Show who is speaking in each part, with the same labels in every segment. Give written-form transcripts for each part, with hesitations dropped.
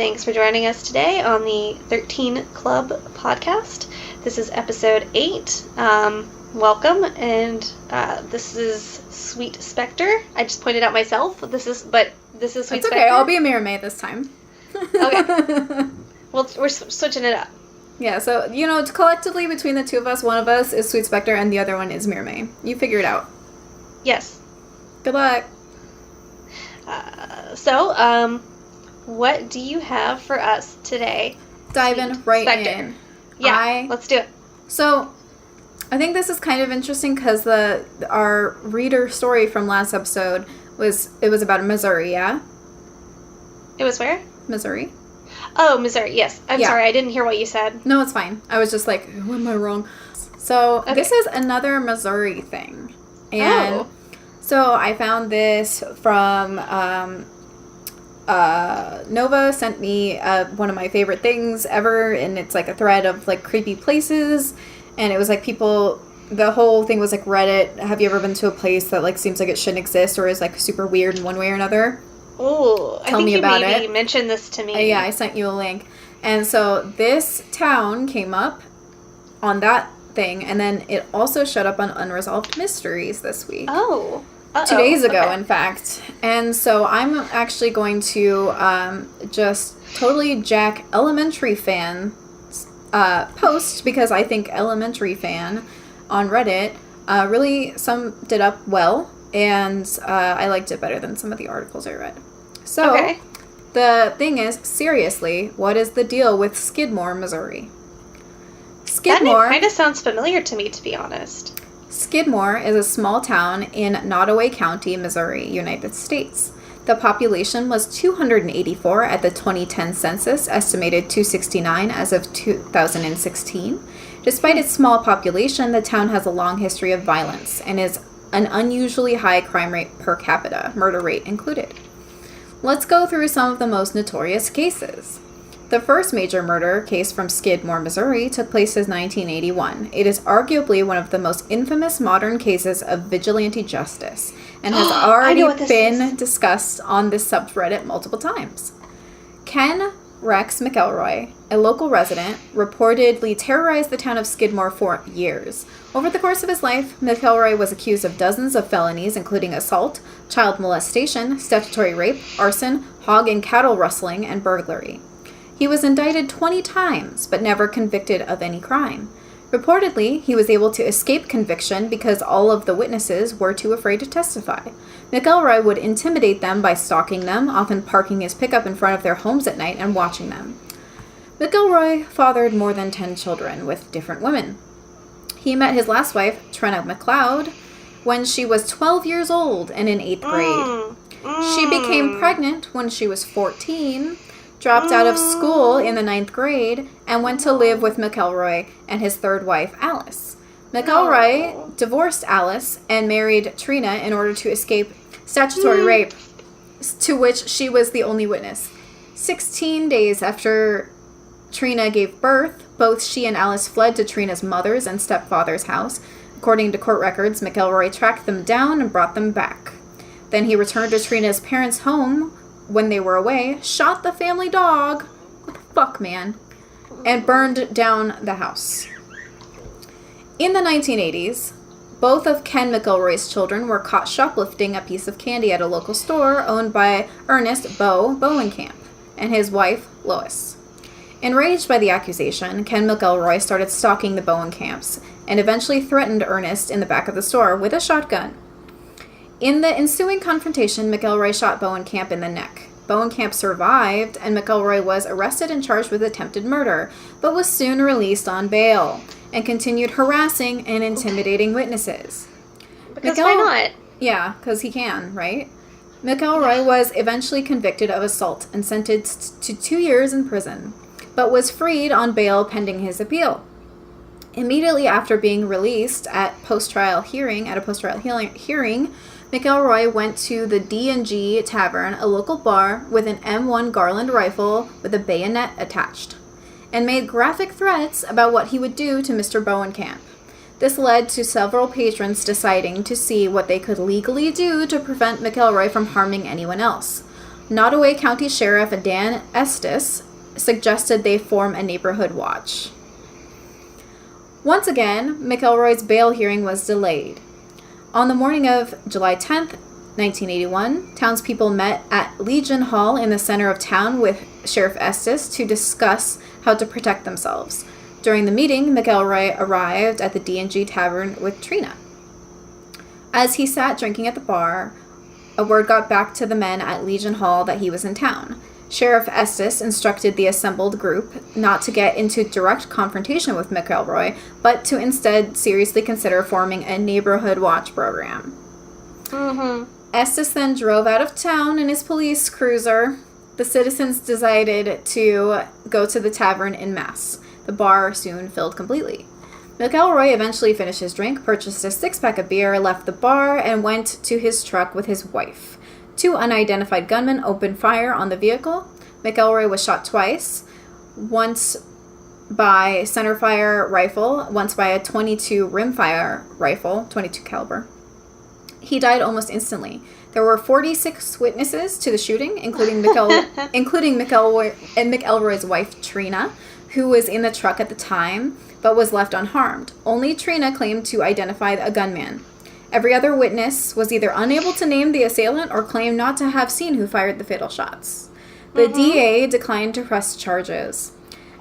Speaker 1: Thanks for joining us today on the 13 Club podcast. This is episode 8. Welcome, and this is Sweet Spectre. I just pointed out myself. This is Sweet Spectre.
Speaker 2: It's okay. I'll be a Miramay this time.
Speaker 1: Okay. Well, we're switching it up.
Speaker 2: Yeah, so, collectively between the two of us, one of us is Sweet Spectre and the other one is Miramay. You figure it out.
Speaker 1: Yes.
Speaker 2: Good luck.
Speaker 1: What do you have for us today?
Speaker 2: Diving right
Speaker 1: Spectre.
Speaker 2: in.
Speaker 1: Yeah, let's do it.
Speaker 2: So, I think this is kind of interesting because our reader story from last episode was about Missouri, yeah?
Speaker 1: It was where?
Speaker 2: Missouri.
Speaker 1: Oh, Missouri, yes. I'm sorry, I didn't hear what you said.
Speaker 2: No, it's fine. I was just like, am I wrong? So, This is another Missouri thing. And so I found this from Nova sent me one of my favorite things ever, and it's like a thread of like creepy places, and it was like the whole thing was like Reddit. Have you ever been to a place that like seems like it shouldn't exist or is like super weird in one way or another?
Speaker 1: Oh,
Speaker 2: Tell me about it.
Speaker 1: You mentioned this to me.
Speaker 2: Yeah, I sent you a link. And so this town came up on that thing, and then it also showed up on Unresolved Mysteries this week.
Speaker 1: Oh.
Speaker 2: 2 days ago, in fact. And so I'm actually going to just totally jack Elementary Fan post, because I think Elementary Fan on Reddit really summed it up well, and I liked it better than some of the articles I read. So, The thing is, seriously, what is the deal with Skidmore, Missouri?
Speaker 1: Skidmore... That kind of sounds familiar to me, to be honest.
Speaker 2: Skidmore is a small town in Nottoway County, Missouri, United States. The population was 284 at the 2010 census, estimated 269 as of 2016. Despite its small population, the town has a long history of violence and is an unusually high crime rate per capita, murder rate included. Let's go through some of the most notorious cases. The first major murder case from Skidmore, Missouri, took place in 1981. It is arguably one of the most infamous modern cases of vigilante justice and has already been discussed on this subreddit multiple times. Ken Rex McElroy, a local resident, reportedly terrorized the town of Skidmore for years. Over the course of his life, McElroy was accused of dozens of felonies, including assault, child molestation, statutory rape, arson, hog and cattle rustling, and burglary. He was indicted 20 times, but never convicted of any crime. Reportedly, he was able to escape conviction because all of the witnesses were too afraid to testify. McElroy would intimidate them by stalking them, often parking his pickup in front of their homes at night and watching them. McElroy fathered more than 10 children with different women. He met his last wife, Trenna McLeod, when she was 12 years old and in 8th grade. She became pregnant when she was 14, dropped out of school in the 9th grade, and went to live with McElroy and his third wife, Alice. McElroy divorced Alice and married Trina in order to escape statutory rape, to which she was the only witness. 16 days after Trina gave birth, both she and Alice fled to Trina's mother's and stepfather's house. According to court records, McElroy tracked them down and brought them back. Then he returned to Trina's parents' home when they were away, shot the family dog, what the fuck, man, and burned down the house. In the 1980s, both of Ken McElroy's children were caught shoplifting a piece of candy at a local store owned by Ernest Bo Bowenkamp and his wife, Lois. Enraged by the accusation, Ken McElroy started stalking the Bowenkamps and eventually threatened Ernest in the back of the store with a shotgun. In the ensuing confrontation, McElroy shot Bowenkamp in the neck. Bowenkamp survived, and McElroy was arrested and charged with attempted murder, but was soon released on bail and continued harassing and intimidating witnesses.
Speaker 1: Because why not?
Speaker 2: Yeah, because he can, right? McElroy was eventually convicted of assault and sentenced to 2 years in prison, but was freed on bail pending his appeal. Immediately after being released at a post-trial hearing, McElroy went to the D&G Tavern, a local bar, with an M1 Garland rifle with a bayonet attached, and made graphic threats about what he would do to Mr. Bowenkamp. This led to several patrons deciding to see what they could legally do to prevent McElroy from harming anyone else. Nottoway County Sheriff Dan Estes suggested they form a neighborhood watch. Once again, McElroy's bail hearing was delayed. On the morning of July 10th, 1981, townspeople met at Legion Hall in the center of town with Sheriff Estes to discuss how to protect themselves. During the meeting, McElroy arrived at the D&G Tavern with Trina. As he sat drinking at the bar, a word got back to the men at Legion Hall that he was in town. Sheriff Estes instructed the assembled group not to get into direct confrontation with McElroy, but to instead seriously consider forming a neighborhood watch program. Estes then drove out of town in his police cruiser. The citizens decided to go to the tavern en masse. The bar soon filled completely. McElroy eventually finished his drink, purchased a six-pack of beer, left the bar, and went to his truck with his wife. 2 unidentified gunmen opened fire on the vehicle. McElroy was shot twice, once by centerfire rifle, once by a .22 rimfire rifle, .22 caliber. He died almost instantly. There were 46 witnesses to the shooting, including McElroy and McElroy's wife, Trina, who was in the truck at the time, but was left unharmed. Only Trina claimed to identify a gunman. Every other witness was either unable to name the assailant or claimed not to have seen who fired the fatal shots. The DA declined to press charges.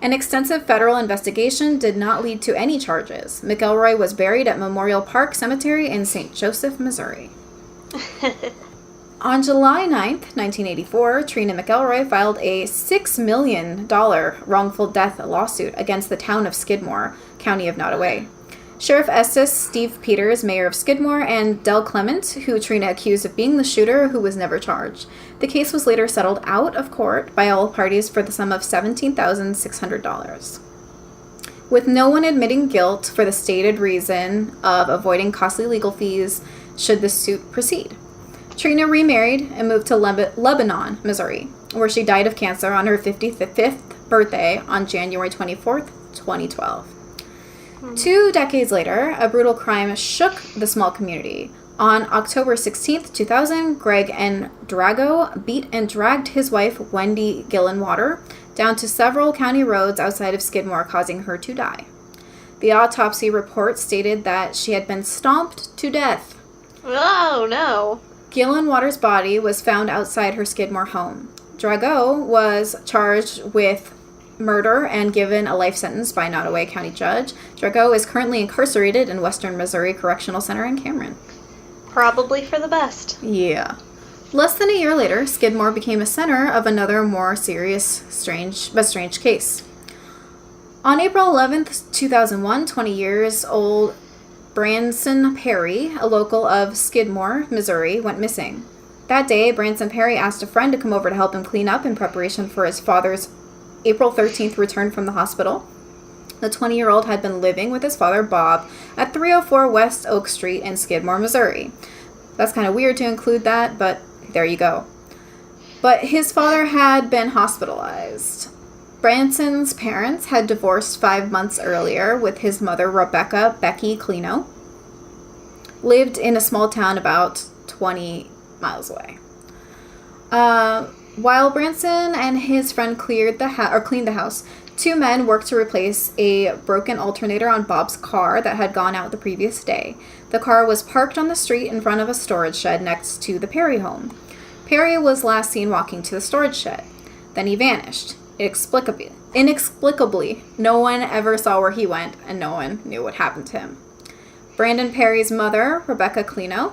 Speaker 2: An extensive federal investigation did not lead to any charges. McElroy was buried at Memorial Park Cemetery in St. Joseph, Missouri. On July 9th, 1984, Trina McElroy filed a $6 million wrongful death lawsuit against the town of Skidmore, County of Nottoway. Sheriff Estes, Steve Peters, mayor of Skidmore, and Del Clement, who Trina accused of being the shooter, who was never charged. The case was later settled out of court by all parties for the sum of $17,600. With no one admitting guilt for the stated reason of avoiding costly legal fees should the suit proceed. Trina remarried and moved to Lebanon, Missouri, where she died of cancer on her 55th birthday on January 24th, 2012. 2 decades later, a brutal crime shook the small community. On October 16th, 2000, Greg N. Drago beat and dragged his wife, Wendy Gillenwater, down to several county roads outside of Skidmore, causing her to die. The autopsy report stated that she had been stomped to death.
Speaker 1: Oh, no.
Speaker 2: Gillenwater's body was found outside her Skidmore home. Drago was charged with murder and given a life sentence by Nottoway County Judge. Drago is currently incarcerated in Western Missouri Correctional Center in Cameron.
Speaker 1: Probably for the best.
Speaker 2: Yeah. Less than a year later, Skidmore became a center of another more serious, strange case. On April 11th, 2001, 20 years old Branson Perry, a local of Skidmore, Missouri, went missing. That day, Branson Perry asked a friend to come over to help him clean up in preparation for his father's April 13th return from the hospital. The 20-year-old had been living with his father, Bob, at 304 West Oak Street in Skidmore, Missouri. That's kind of weird to include that, but there you go. But his father had been hospitalized. Branson's parents had divorced 5 months earlier, with his mother, Rebecca Becky Clino, lived in a small town about 20 miles away. While Branson and his friend cleaned the house, 2 men worked to replace a broken alternator on Bob's car that had gone out the previous day. The car was parked on the street in front of a storage shed next to the Perry home. Perry was last seen walking to the storage shed. Then he vanished. Inexplicably, no one ever saw where he went, and no one knew what happened to him. Brandon Perry's mother, Rebecca Clino,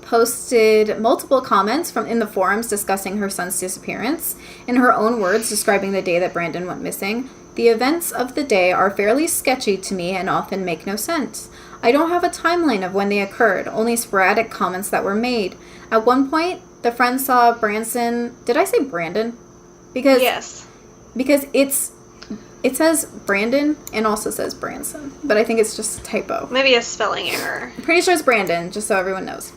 Speaker 2: posted multiple comments in the forums discussing her son's disappearance. In her own words, describing the day that Brandon went missing, "The events of the day are fairly sketchy to me and often make no sense. I don't have a timeline of when they occurred, only sporadic comments that were made. At one point, the friend saw Branson..." Did I say Brandon?
Speaker 1: Yes.
Speaker 2: Because it says Brandon and also says Branson, but I think it's just a typo.
Speaker 1: Maybe a spelling error.
Speaker 2: I'm pretty sure it's Brandon, just so everyone knows.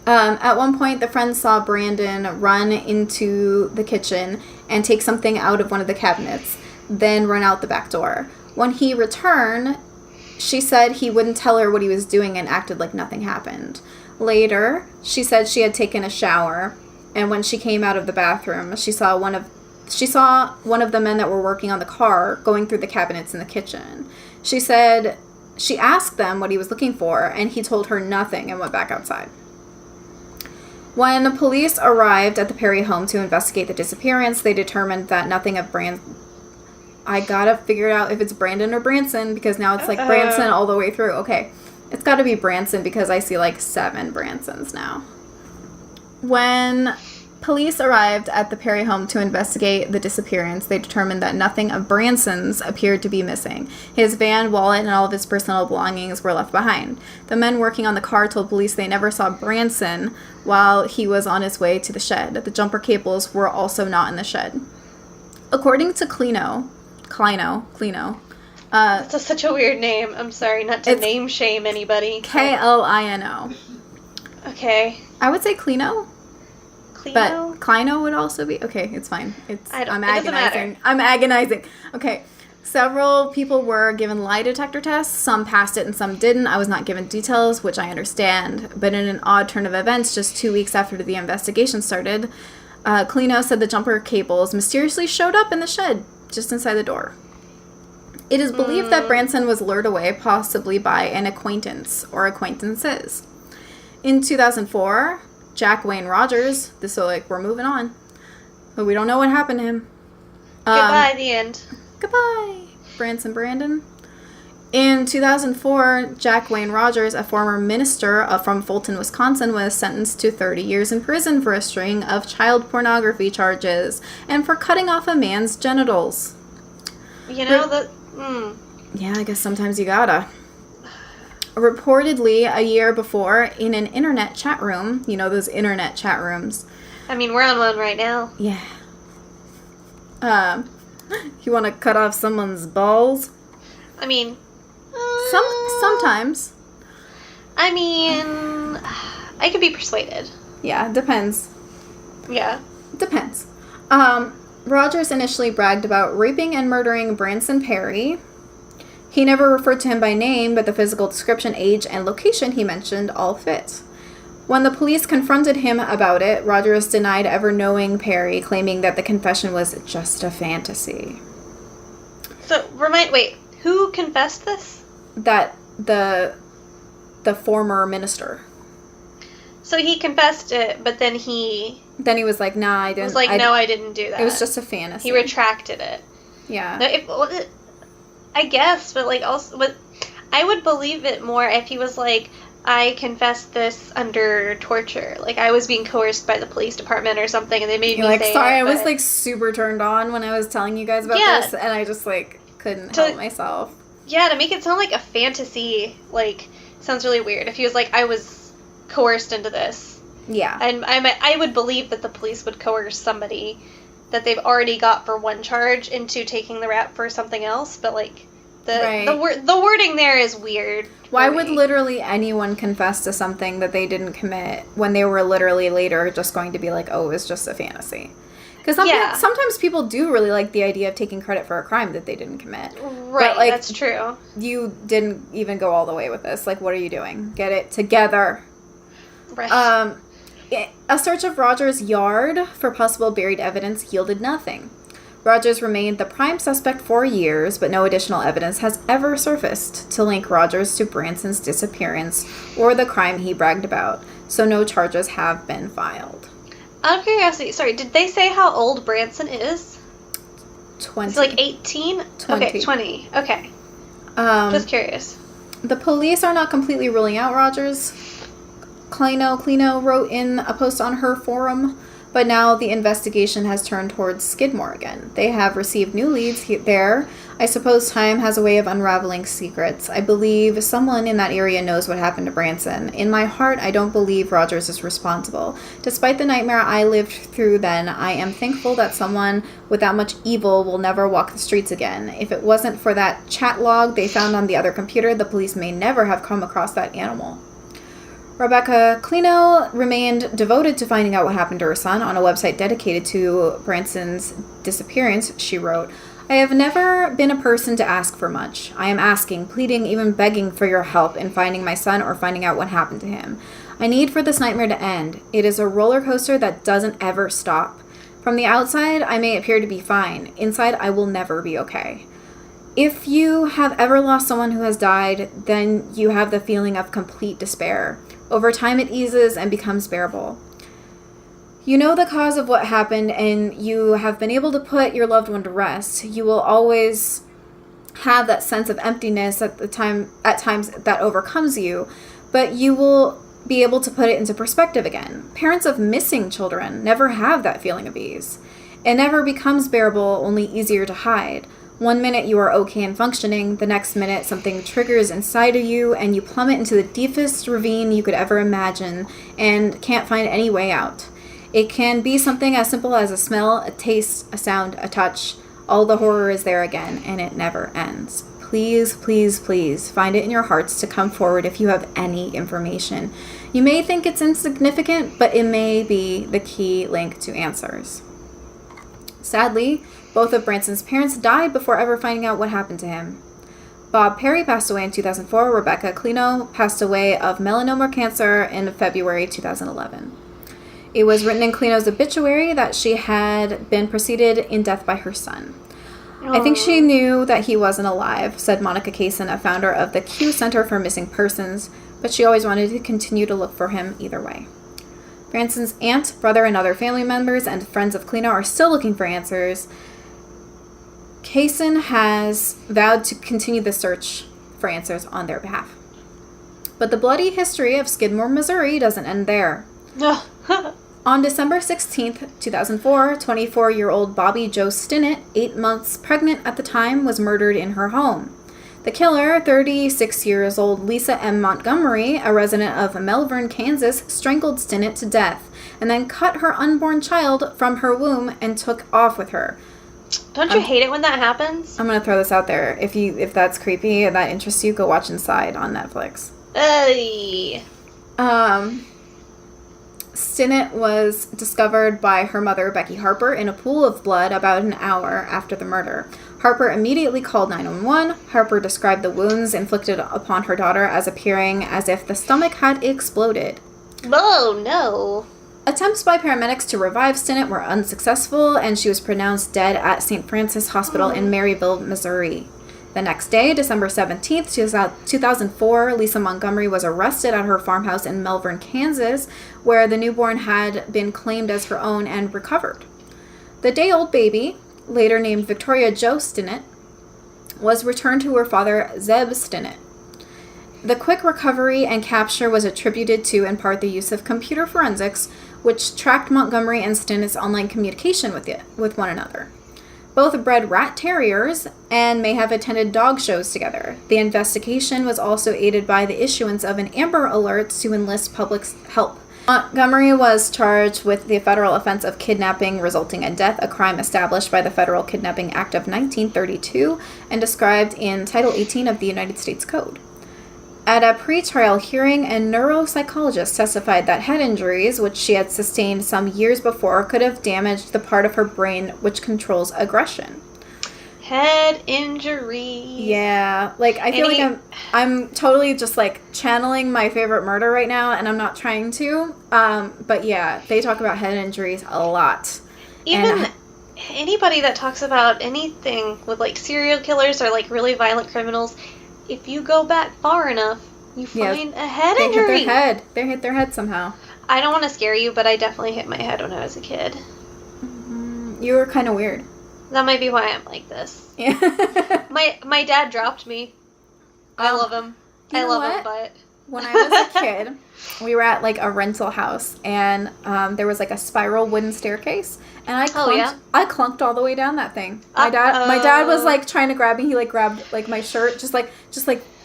Speaker 2: At one point, the friend saw Brandon run into the kitchen and take something out of one of the cabinets, then run out the back door. When he returned, she said he wouldn't tell her what he was doing and acted like nothing happened. Later, she said she had taken a shower And when she came out of the bathroom, she saw one of the men that were working on the car going through the cabinets in the kitchen. She said she asked them what he was looking for, and he told her nothing and went back outside. When the police arrived at the Perry home to investigate the disappearance, they determined that nothing of I gotta figure out if it's Brandon or Branson, because now it's like Branson all the way through. Okay, it's gotta be Branson because I see like 7 Bransons now. When police arrived at the Perry home to investigate the disappearance, they determined that nothing of Branson's appeared to be missing. His van, wallet, and all of his personal belongings were left behind. The men working on the car told police they never saw Branson while he was on his way to the shed. The jumper cables were also not in the shed. According to Clino.
Speaker 1: That's such a weird name. I'm sorry, not to name shame anybody.
Speaker 2: Klino.
Speaker 1: Okay.
Speaker 2: I would say Clino.
Speaker 1: Clino?
Speaker 2: But Clino would also be... Okay, it's fine. I'm
Speaker 1: agonizing. It doesn't matter.
Speaker 2: I'm agonizing. Okay. Several people were given lie detector tests. Some passed it and some didn't. I was not given details, which I understand. But in an odd turn of events, just 2 weeks after the investigation started, Clino said the jumper cables mysteriously showed up in the shed, just inside the door. It is believed that Branson was lured away, possibly by an acquaintance or acquaintances. In 2004, Jack Wayne Rogers, we're moving on, but we don't know what happened to him.
Speaker 1: Goodbye, the end.
Speaker 2: Goodbye, Branson Brandon. In 2004, Jack Wayne Rogers, a former minister from Fulton, Wisconsin, was sentenced to 30 years in prison for a string of child pornography charges and for cutting off a man's genitals.
Speaker 1: You know,
Speaker 2: Yeah, I guess sometimes you gotta. Reportedly, a year before, in an internet chat room, you know those internet chat rooms.
Speaker 1: I mean, we're on one right now.
Speaker 2: Yeah. You want to cut off someone's balls?
Speaker 1: I mean...
Speaker 2: Sometimes.
Speaker 1: I mean... I could be persuaded.
Speaker 2: Yeah, depends.
Speaker 1: Yeah.
Speaker 2: Depends. Rogers initially bragged about raping and murdering Branson Perry. He never referred to him by name, but the physical description, age, and location he mentioned all fit. When the police confronted him about it, Rogers denied ever knowing Perry, claiming that the confession was just a fantasy.
Speaker 1: So, wait, who confessed this?
Speaker 2: That the former minister.
Speaker 1: So he confessed it, but then he
Speaker 2: was like, nah, I didn't.
Speaker 1: I didn't do that.
Speaker 2: It was just a fantasy.
Speaker 1: He retracted it.
Speaker 2: Yeah.
Speaker 1: No, I guess, but I would believe it more if he was like, I confessed this under torture. Like, I was being coerced by the police department or something, and they made me say
Speaker 2: sorry,
Speaker 1: it,
Speaker 2: I was, super turned on when I was telling you guys about this, and I just, couldn't help myself.
Speaker 1: Yeah, to make it sound like a fantasy, sounds really weird. If he was like, I was coerced into this.
Speaker 2: Yeah.
Speaker 1: And I would believe that the police would coerce somebody that they've already got for one charge into taking the rap for something else, but, the wording there is weird.
Speaker 2: Why would literally anyone confess to something that they didn't commit when they were literally later just going to be like, oh, it's just a fantasy? Because sometimes people do really like the idea of taking credit for a crime that they didn't commit.
Speaker 1: Right, but, that's true.
Speaker 2: You didn't even go all the way with this. What are you doing? Get it together.
Speaker 1: Right.
Speaker 2: A search of Rogers' yard for possible buried evidence yielded nothing. Rogers remained the prime suspect for years, but no additional evidence has ever surfaced to link Rogers to Branson's disappearance or the crime he bragged about, so no charges have been filed.
Speaker 1: Out of curiosity, sorry, did they say how old Branson is?
Speaker 2: 20.
Speaker 1: Is it 18?
Speaker 2: 20.
Speaker 1: Okay, 20. Okay. Just curious.
Speaker 2: The police are not completely ruling out Rogers. Clino wrote in a post on her forum, but now the investigation has turned towards Skidmore again. They have received new leads there. I suppose time has a way of unraveling secrets. I believe someone in that area knows what happened to Branson. In my heart, I don't believe Rogers is responsible. Despite the nightmare I lived through then, I am thankful that someone with that much evil will never walk the streets again. If it wasn't for that chat log they found on the other computer, the police may never have come across that animal. Rebecca Clino remained devoted to finding out what happened to her son. On a website dedicated to Branson's disappearance, she wrote, I have never been a person to ask for much. I am asking, pleading, even begging for your help in finding my son or finding out what happened to him. I need for this nightmare to end. It is a roller coaster that doesn't ever stop. From the outside, I may appear to be fine. Inside, I will never be okay. If you have ever lost someone who has died, then you have the feeling of complete despair. Over time, it eases and becomes bearable. You know the cause of what happened, and you have been able to put your loved one to rest. You will always have that sense of emptiness at times that overcomes you, but you will be able to put it into perspective again. Parents of missing children never have that feeling of ease. It never becomes bearable, only easier to hide. One minute you are okay and functioning, the next minute something triggers inside of you and you plummet into the deepest ravine you could ever imagine and can't find any way out. It can be something as simple as a smell, a taste, a sound, a touch. All the horror is there again, and it never ends. Please, please, please find it in your hearts to come forward if you have any information. You may think it's insignificant, but it may be the key link to answers. Sadly, both of Branson's parents died before ever finding out what happened to him. Bob Perry passed away in 2004. Rebecca Clino passed away of melanoma cancer in February 2011. It was written in Clino's obituary that she had been preceded in death by her son. I think she knew that he wasn't alive, said Monica Kaysen, a founder of the Q Center for Missing Persons, but she always wanted to continue to look for him either way. Branson's aunt, brother, and other family members and friends of Clino are still looking for answers. Kaysen has vowed to continue the search for answers on their behalf. But the bloody history of Skidmore, Missouri doesn't end there. On December 16th, 2004, 24-year-old Bobby Jo Stinnett, 8 months pregnant at the time, was murdered in her home. The killer, 36 years old Lisa M. Montgomery, a resident of Melbourne, Kansas, strangled Stinnett to death and then cut her unborn child from her womb and took off with her.
Speaker 1: Don't you hate it when that happens?
Speaker 2: I'm going to throw this out there. If that's creepy and that interests you, go watch Inside on Netflix.
Speaker 1: Hey.
Speaker 2: Stinnett was discovered by her mother, Becky Harper, in a pool of blood about an hour after the murder. Harper immediately called 911. Harper described the wounds inflicted upon her daughter as appearing as if the stomach had exploded.
Speaker 1: Oh, no.
Speaker 2: Attempts by paramedics to revive Stinnett were unsuccessful, and she was pronounced dead at St. Francis Hospital in Maryville, Missouri. The next day, December 17th, 2004, Lisa Montgomery was arrested at her farmhouse in Melbourne, Kansas, where the newborn had been claimed as her own and recovered. The day-old baby, later named Victoria Jo Stinnett, was returned to her father, Zeb Stinnett. The quick recovery and capture was attributed to, in part, the use of computer forensics, which tracked Montgomery and Stinnett's online communication with one another. Both bred rat terriers and may have attended dog shows together. The investigation was also aided by the issuance of an Amber Alert to enlist public's help. Montgomery was charged with the federal offense of kidnapping resulting in death, a crime established by the Federal Kidnapping Act of 1932 and described in Title 18 of the United States Code. At a pretrial hearing, a neuropsychologist testified that head injuries, which she had sustained some years before, could have damaged the part of her brain which controls aggression.
Speaker 1: Head injury.
Speaker 2: Yeah, I feel like I'm totally just channeling my favorite murder right now, and I'm not trying to. But yeah, they talk about head injuries a lot.
Speaker 1: Even anybody that talks about anything with serial killers or really violent criminals, if you go back far enough, you find a head injury.
Speaker 2: They hit their head somehow.
Speaker 1: I don't want to scare you, but I definitely hit my head when I was a kid.
Speaker 2: You were kind of weird.
Speaker 1: That might be why I'm like this.
Speaker 2: Yeah.
Speaker 1: My dad dropped me. I love him. I love him, but...
Speaker 2: When I was a kid, we were at a rental house, and there was a spiral wooden staircase, and I clunked all the way down that thing. My dad was trying to grab me. He grabbed my shirt, just like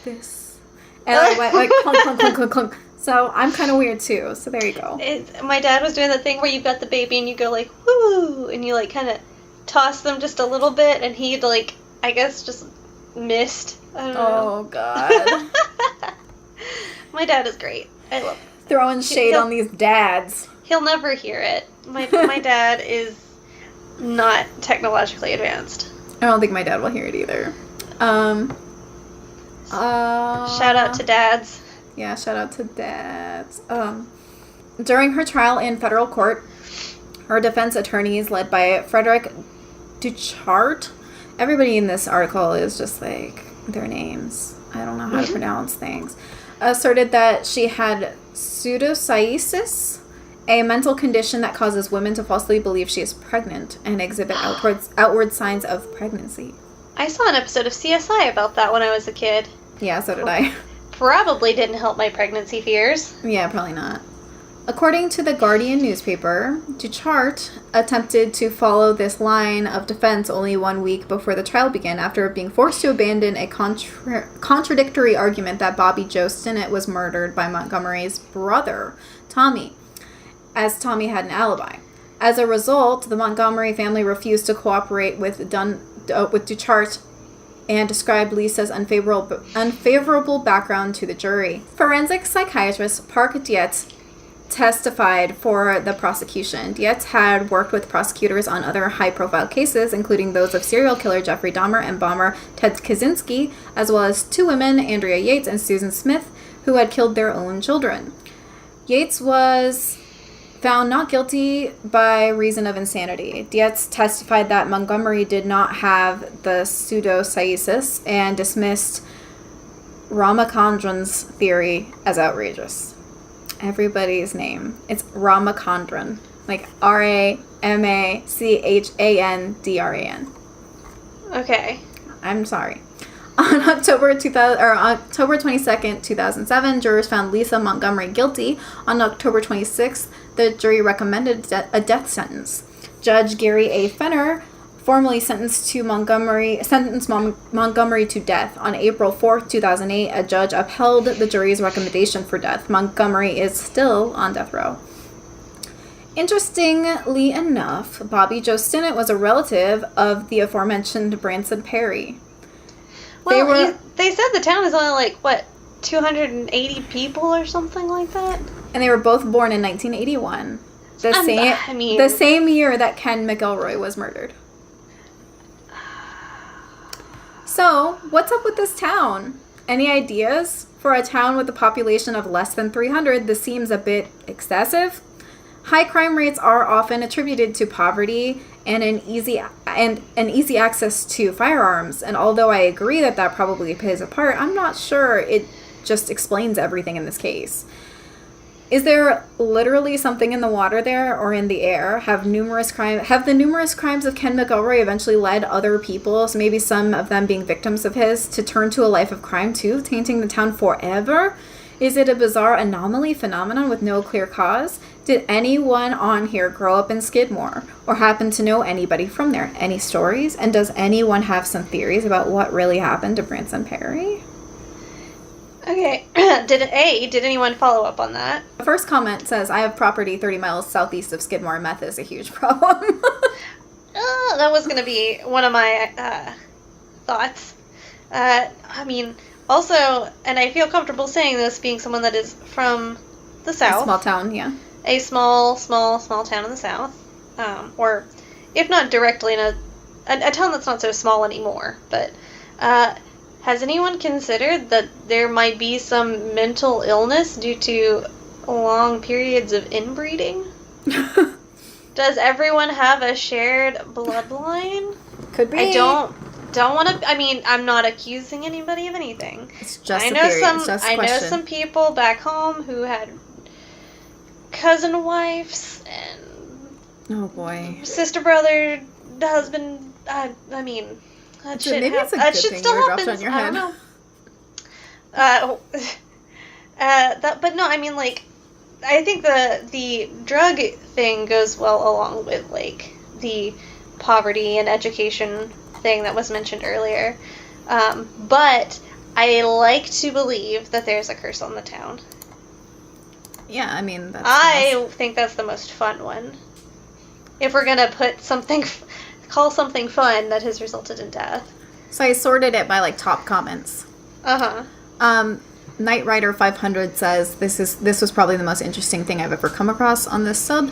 Speaker 2: this, and I went clunk, clunk, clunk, clunk, clunk. So I'm kind of weird too. So there you go.
Speaker 1: My dad was doing the thing where you've got the baby and you go woo, and you kind of toss them just a little bit, and he I guess just missed. I don't know.
Speaker 2: Oh God.
Speaker 1: My dad is great. I love him.
Speaker 2: Throwing shade on these dads.
Speaker 1: He'll never hear it. My dad is not technologically advanced.
Speaker 2: I don't think my dad will hear it either.
Speaker 1: Shout out to dads.
Speaker 2: Yeah, shout out to that. During her trial in federal court, her defense attorneys, led by Frederick Duchart, everybody in this article is just like their names. I don't know how to pronounce things. Asserted that she had pseudocyesis, a mental condition that causes women to falsely believe she is pregnant and exhibit outward signs of pregnancy.
Speaker 1: I saw an episode of CSI about that when I was a kid.
Speaker 2: Yeah, so did I.
Speaker 1: Probably didn't help my pregnancy fears.
Speaker 2: Yeah, probably not. According to the Guardian newspaper, Duchart attempted to follow this line of defense only 1 week before the trial began after being forced to abandon a contradictory argument that Bobby Joe Stinnett was murdered by Montgomery's brother, Tommy, as Tommy had an alibi. As a result, the Montgomery family refused to cooperate with Duchart and described Lisa's unfavorable background to the jury. Forensic psychiatrist Park Dietz testified for the prosecution. Dietz had worked with prosecutors on other high-profile cases, including those of serial killer Jeffrey Dahmer and bomber Ted Kaczynski, as well as two women, Andrea Yates and Susan Smith, who had killed their own children. Yates was found not guilty by reason of insanity. Dietz testified that Montgomery did not have the pseudocyesis and dismissed Ramachandran's theory as outrageous. Everybody's name. It's Ramachandran. Like Ramachandran.
Speaker 1: Okay.
Speaker 2: I'm sorry. On October 22nd, 2007, jurors found Lisa Montgomery guilty. On October 26th, the jury recommended a death sentence. Judge Gary A. Fenner formally sentenced Montgomery to death. On April 4th, 2008, a judge upheld the jury's recommendation for death. Montgomery is still on death row. Interestingly enough, Bobby Joe Stinnett was a relative of the aforementioned Branson Perry.
Speaker 1: Well, they said the town is only 280 people or something like that?
Speaker 2: And they were both born in 1981. The same year that Ken McElroy was murdered. So, what's up with this town? Any ideas? For a town with a population of less than 300, this seems a bit excessive. High crime rates are often attributed to poverty and an easy access to firearms. And although I agree that probably plays a part, I'm not sure it just explains everything in this case. Is there literally something in the water there or in the air? Have the numerous crimes of Ken McElroy eventually led other people, so maybe some of them being victims of his, to turn to a life of crime too, tainting the town forever? Is it a bizarre anomaly phenomenon with no clear cause? Did anyone on here grow up in Skidmore or happen to know anybody from there? Any stories? And does anyone have some theories about what really happened to Branson Perry?
Speaker 1: Okay, did anyone follow up on that?
Speaker 2: The first comment says, I have property 30 miles southeast of Skidmore. Meth is a huge problem.
Speaker 1: That was going to be one of my thoughts. Also, and I feel comfortable saying this, being someone that is from the South.
Speaker 2: A small town, yeah.
Speaker 1: A small town in the South. Or, if not directly in a town that's not so small anymore. But, has anyone considered that there might be some mental illness due to long periods of inbreeding? Does everyone have a shared bloodline?
Speaker 2: Could be.
Speaker 1: I don't want to. I'm not accusing anybody of anything.
Speaker 2: It's just a theory.
Speaker 1: I know some people back home who had cousin wives and
Speaker 2: oh boy,
Speaker 1: sister, brother, husband. That shit.
Speaker 2: Maybe it's a good thing you were dropped on your head.
Speaker 1: I don't know. But no, I think the drug thing goes well along with the poverty and education thing that was mentioned earlier. But I like to believe that there's a curse on the town.
Speaker 2: Yeah,
Speaker 1: I think that's the most fun one. If we're gonna call something fun that has resulted in death.
Speaker 2: So I sorted it by top comments. Knight Rider 500 says this was probably the most interesting thing I've ever come across on this sub.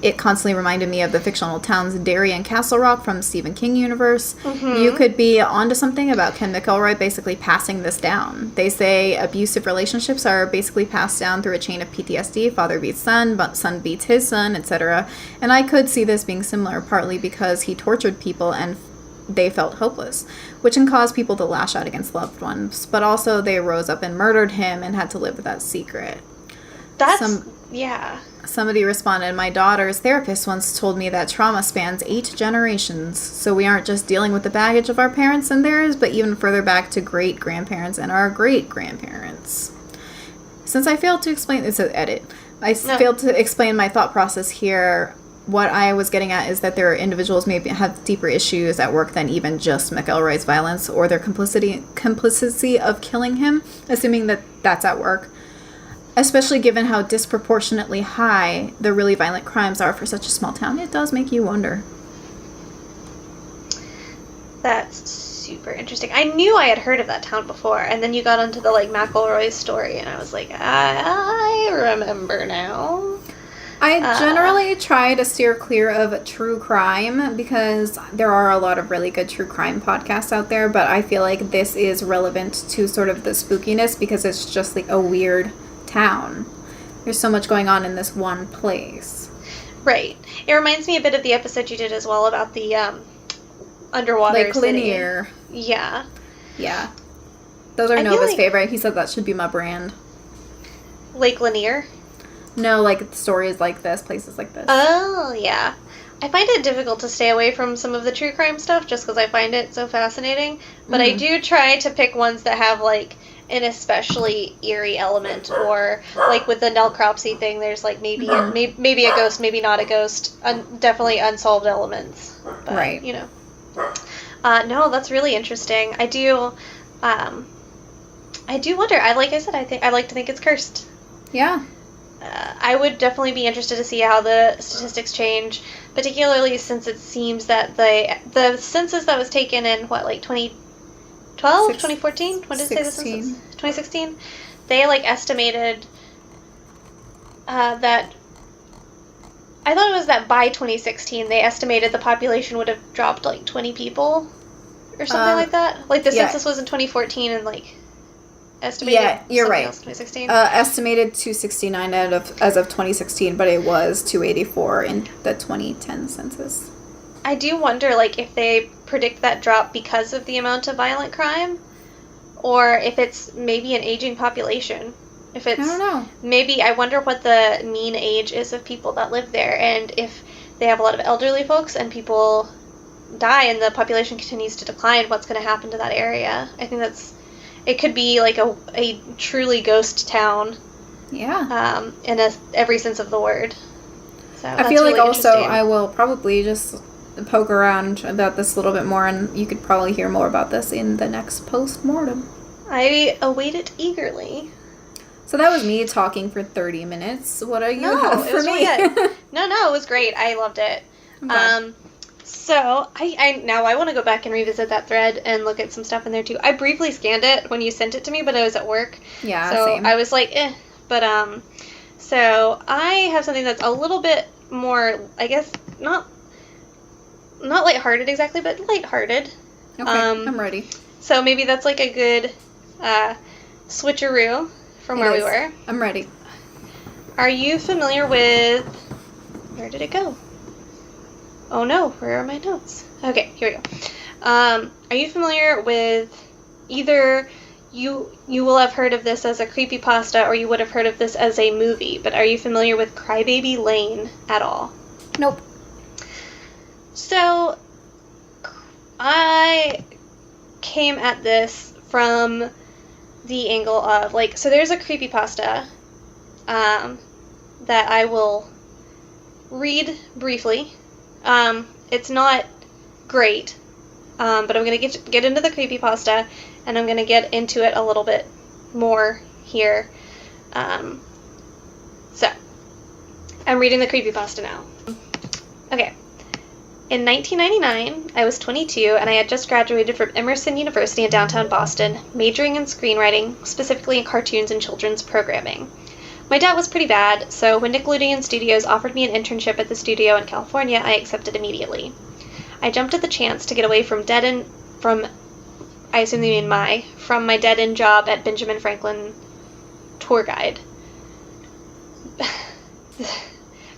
Speaker 2: it constantly reminded me of the fictional towns Derry and Castle Rock from Stephen King universe. You could be onto something about Ken McElroy basically passing this down. They say abusive relationships are basically passed down through a chain of PTSD. Father beats son, but son beats his son, etc. And I could see this being similar, partly because he tortured people and they felt hopeless, which can cause people to lash out against loved ones. But also they rose up and murdered him and had to live with that secret.
Speaker 1: Yeah.
Speaker 2: Somebody responded, my daughter's therapist once told me that trauma spans 8 generations, so we aren't just dealing with the baggage of our parents and theirs, but even further back to great-grandparents and our great-grandparents. Since I failed to explain this, failed to explain my thought process here. What I was getting at is that there are individuals maybe have deeper issues at work than even just McElroy's violence or their complicity of killing him, assuming that that's at work. Especially given how disproportionately high the really violent crimes are for such a small town, it does make you wonder.
Speaker 1: That's super interesting. I knew I had heard of that town before, and then you got onto the McElroy story, and I was like, I remember now.
Speaker 2: I generally try to steer clear of true crime because there are a lot of really good true crime podcasts out there, but I feel like this is relevant to sort of the spookiness because it's just like a weird town. There's so much going on in this one place.
Speaker 1: Right. It reminds me a bit of the episode you did as well about the underwater
Speaker 2: Lake Lanier.
Speaker 1: Yeah.
Speaker 2: Yeah. Those are Nova's favorite. He said that should be my brand.
Speaker 1: Lake Lanier?
Speaker 2: No, like stories like this, places like this.
Speaker 1: Oh, yeah. I find it difficult to stay away from some of the true crime stuff just because I find it so fascinating. But I do try to pick ones that have an especially eerie element, or with the Nell Cropsey thing, there's maybe a ghost, maybe not a ghost, definitely unsolved elements. But,
Speaker 2: right.
Speaker 1: No, that's really interesting. I do wonder. I like to think it's cursed.
Speaker 2: Yeah.
Speaker 1: I would definitely be interested to see how the statistics change, particularly since it seems that the census that was taken in 2012, 2014? When did it say the census? 2016? They estimated that, I thought it was that by 2016 they estimated the population would have dropped 20 people or something like that. The census was in 2014 and estimated.
Speaker 2: Yeah, you're right.
Speaker 1: 2016.
Speaker 2: Estimated 269 as of 2016, but it was 284 in the 2010 census.
Speaker 1: I do wonder, if they predict that drop because of the amount of violent crime, or if it's maybe an aging population. If it's, I
Speaker 2: don't know.
Speaker 1: Maybe, I wonder what the mean age is of people that live there, and if they have a lot of elderly folks and people die and the population continues to decline, what's going to happen to that area? I think it could be a truly ghost town.
Speaker 2: Yeah.
Speaker 1: In every sense of the word. So
Speaker 2: I feel really also I will probably just poke around about this a little bit more, and you could probably hear more about this in the next post-mortem.
Speaker 1: I await it eagerly.
Speaker 2: So that was me talking for 30 minutes. What do you have for me?
Speaker 1: No, it was great. I loved it. Okay. So I want to go back and revisit that thread and look at some stuff in there too. I briefly scanned it when you sent it to me, but I was at work.
Speaker 2: Yeah,
Speaker 1: so
Speaker 2: same.
Speaker 1: I was like, eh. But so I have something that's a little bit more, I guess, not lighthearted exactly, but lighthearted.
Speaker 2: Okay, I'm ready.
Speaker 1: So maybe that's a good switcheroo from where we were.
Speaker 2: I'm ready.
Speaker 1: Are you familiar with... Where did it go? Oh no, where are my notes? Okay, here we go. Are you familiar with either... You will have heard of this as a creepypasta, or you would have heard of this as a movie, but are you familiar with Crybaby Lane at all?
Speaker 2: Nope.
Speaker 1: So, I came at this from the angle of, so there's a creepypasta that I will read briefly. It's not great, but I'm going to get into the creepypasta, and I'm going to get into it a little bit more here. So, I'm reading the creepypasta now. Okay. In 1999, I was 22, and I had just graduated from Emerson University in downtown Boston, majoring in screenwriting, specifically in cartoons and children's programming. My debt was pretty bad, so when Nickelodeon Studios offered me an internship at the studio in California, I accepted immediately. I jumped at the chance to get away from I assume they mean from my dead-end job at Benjamin Franklin tour guide.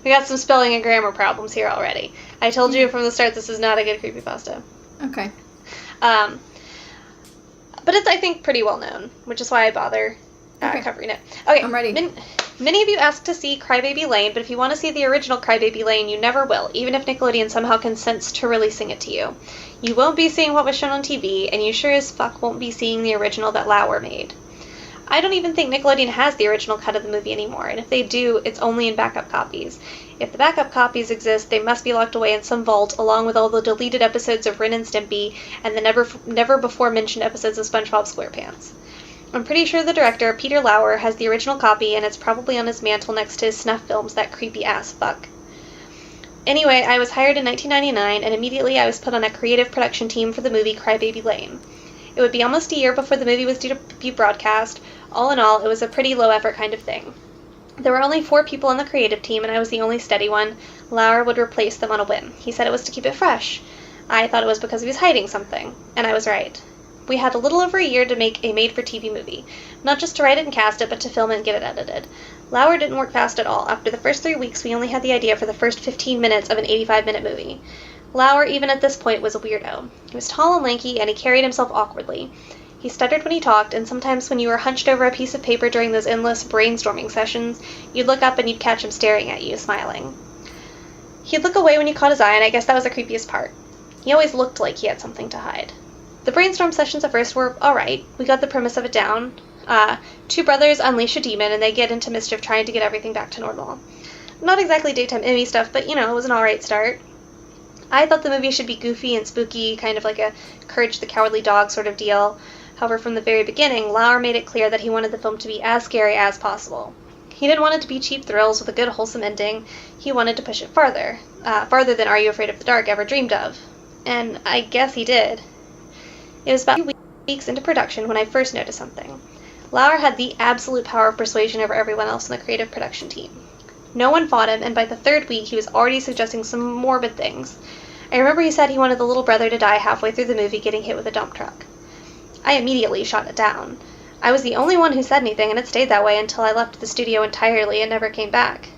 Speaker 1: We got some spelling and grammar problems here already. I told you from the start this is not a good creepypasta.
Speaker 2: Okay.
Speaker 1: But it's, I think, pretty well known, which is why I bother covering it. Okay.
Speaker 2: I'm ready.
Speaker 1: Many of you asked to see Crybaby Lane, but if you want to see the original Crybaby Lane, you never will, even if Nickelodeon somehow consents to releasing it to you. You won't be seeing what was shown on TV, and you sure as fuck won't be seeing the original that Lauer made. I don't even think Nickelodeon has the original cut of the movie anymore, and if they do, it's only in backup copies. If the backup copies exist, they must be locked away in some vault, along with all the deleted episodes of Ren and Stimpy, and the never before mentioned episodes of SpongeBob SquarePants. I'm pretty sure the director, Peter Lauer, has the original copy, and it's probably on his mantle next to his snuff films, that creepy-ass fuck. Anyway, I was hired in 1999, and immediately I was put on a creative production team for the movie Crybaby Lane. It would be almost a year before the movie was due to be broadcast. All in all, it was a pretty low-effort kind of thing. There were only 4 people on the creative team, and I was the only steady one. Lauer would replace them on a whim. He said it was to keep it fresh. I thought it was because he was hiding something, and I was right. We had a little over a year to make a made-for-TV movie. Not just to write it and cast it, but to film it and get it edited. Lauer didn't work fast at all. After the first 3 weeks, we only had the idea for the first 15 minutes of an 85-minute movie. Lauer, even at this point, was a weirdo. He was tall and lanky, and he carried himself awkwardly. He stuttered when he talked, and sometimes when you were hunched over a piece of paper during those endless brainstorming sessions, you'd look up and you'd catch him staring at you, smiling. He'd look away when you caught his eye, and I guess that was the creepiest part. He always looked like he had something to hide. The brainstorm sessions at first were alright. We got the premise of it down. 2 brothers unleash a demon, and they get into mischief trying to get everything back to normal. Not exactly daytime Emmy stuff, but, it was an alright start. I thought the movie should be goofy and spooky, kind of like a Courage the Cowardly Dog sort of deal. However, from the very beginning, Lauer made it clear that he wanted the film to be as scary as possible. He didn't want it to be cheap thrills with a good, wholesome ending. He wanted to push it farther than Are You Afraid of the Dark ever dreamed of. And I guess he did. It was about 2 weeks into production when I first noticed something. Lauer had the absolute power of persuasion over everyone else in the creative production team. No one fought him, and by the 3rd week he was already suggesting some morbid things. I remember he said he wanted the little brother to die halfway through the movie getting hit with a dump truck. I immediately shot it down. I was the only one who said anything, and it stayed that way until I left the studio entirely and never came back.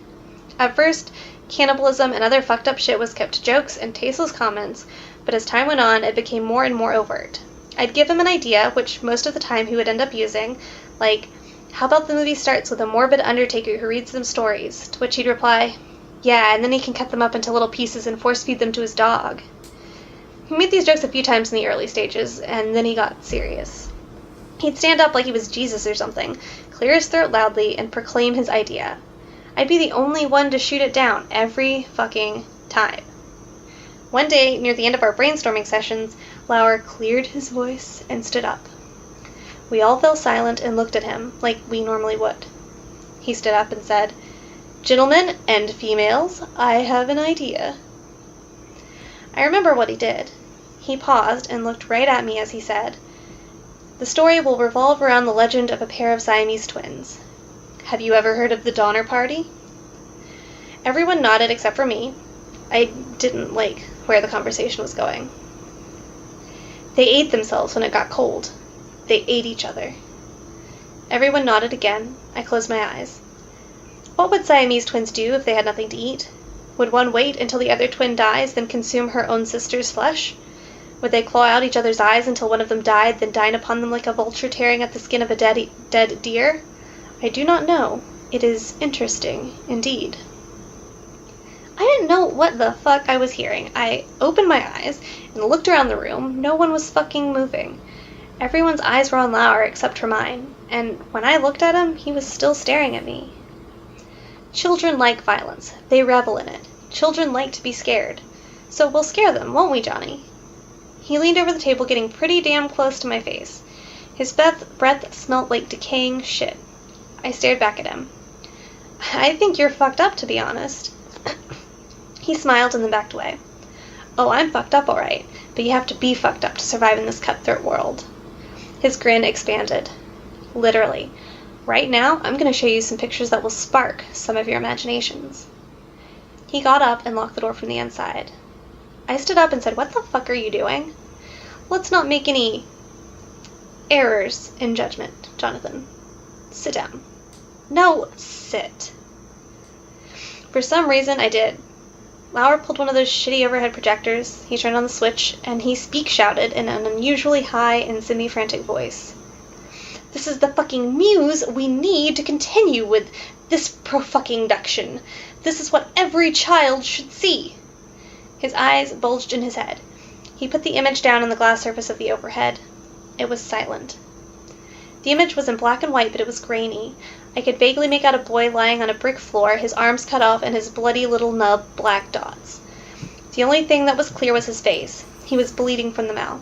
Speaker 1: At first, cannibalism and other fucked up shit was kept to jokes and tasteless comments, but as time went on, it became more and more overt. I'd give him an idea, which most of the time he would end up using, like, how about the movie starts with a morbid undertaker who reads them stories, to which he'd reply, yeah, and then he can cut them up into little pieces and force-feed them to his dog. He made these jokes a few times in the early stages, and then he got serious. He'd stand up like he was Jesus or something, clear his throat loudly, and proclaim his idea. I'd be the only one to shoot it down every fucking time. One day, near the end of our brainstorming sessions, Lauer cleared his voice and stood up. We all fell silent and looked at him, like we normally would. He stood up and said, "Gentlemen and females, I have an idea." I remember what he did. He paused and looked right at me as he said, "The story will revolve around the legend of a pair of Siamese twins. Have you ever heard of the Donner Party?" Everyone nodded except for me. I didn't like where the conversation was going. "They ate themselves when it got cold. They ate each other." Everyone nodded again. I closed my eyes. What would Siamese twins do if they had nothing to eat? Would one wait until the other twin dies, then consume her own sister's flesh? Would they claw out each other's eyes until one of them died, then dine upon them like a vulture tearing at the skin of a dead deer? I do not know. It is interesting, indeed. I didn't know what the fuck I was hearing. I opened my eyes and looked around the room. No one was fucking moving. Everyone's eyes were on Lauer except for mine, and when I looked at him, he was still staring at me. Children like violence. They revel in it. Children like to be scared. So we'll scare them, won't we, Johnny? He leaned over the table, getting pretty damn close to my face. His breath smelled like decaying shit. I stared back at him. "I think you're fucked up, to be honest." He smiled and then backed away. "Oh, I'm fucked up, all right, but you have to be fucked up to survive in this cutthroat world." His grin expanded. Literally. Right now, I'm going to show you some pictures that will spark some of your imaginations. He got up and locked the door from the inside. I stood up and said, "What the fuck are you doing? Let's not make any errors in judgment, Jonathan. Sit down." "No, sit." For some reason, I did. Lauer pulled one of those shitty overhead projectors, he turned on the switch, and he speak-shouted in an unusually high and semi-frantic voice. "This is the fucking muse we need to continue with this pro-fucking-duction. This is what every child should see." His eyes bulged in his head. He put the image down on the glass surface of the overhead. It was silent. The image was in black and white, but it was grainy. I could vaguely make out a boy lying on a brick floor, his arms cut off and his bloody little nub black dots. The only thing that was clear was his face. He was bleeding from the mouth.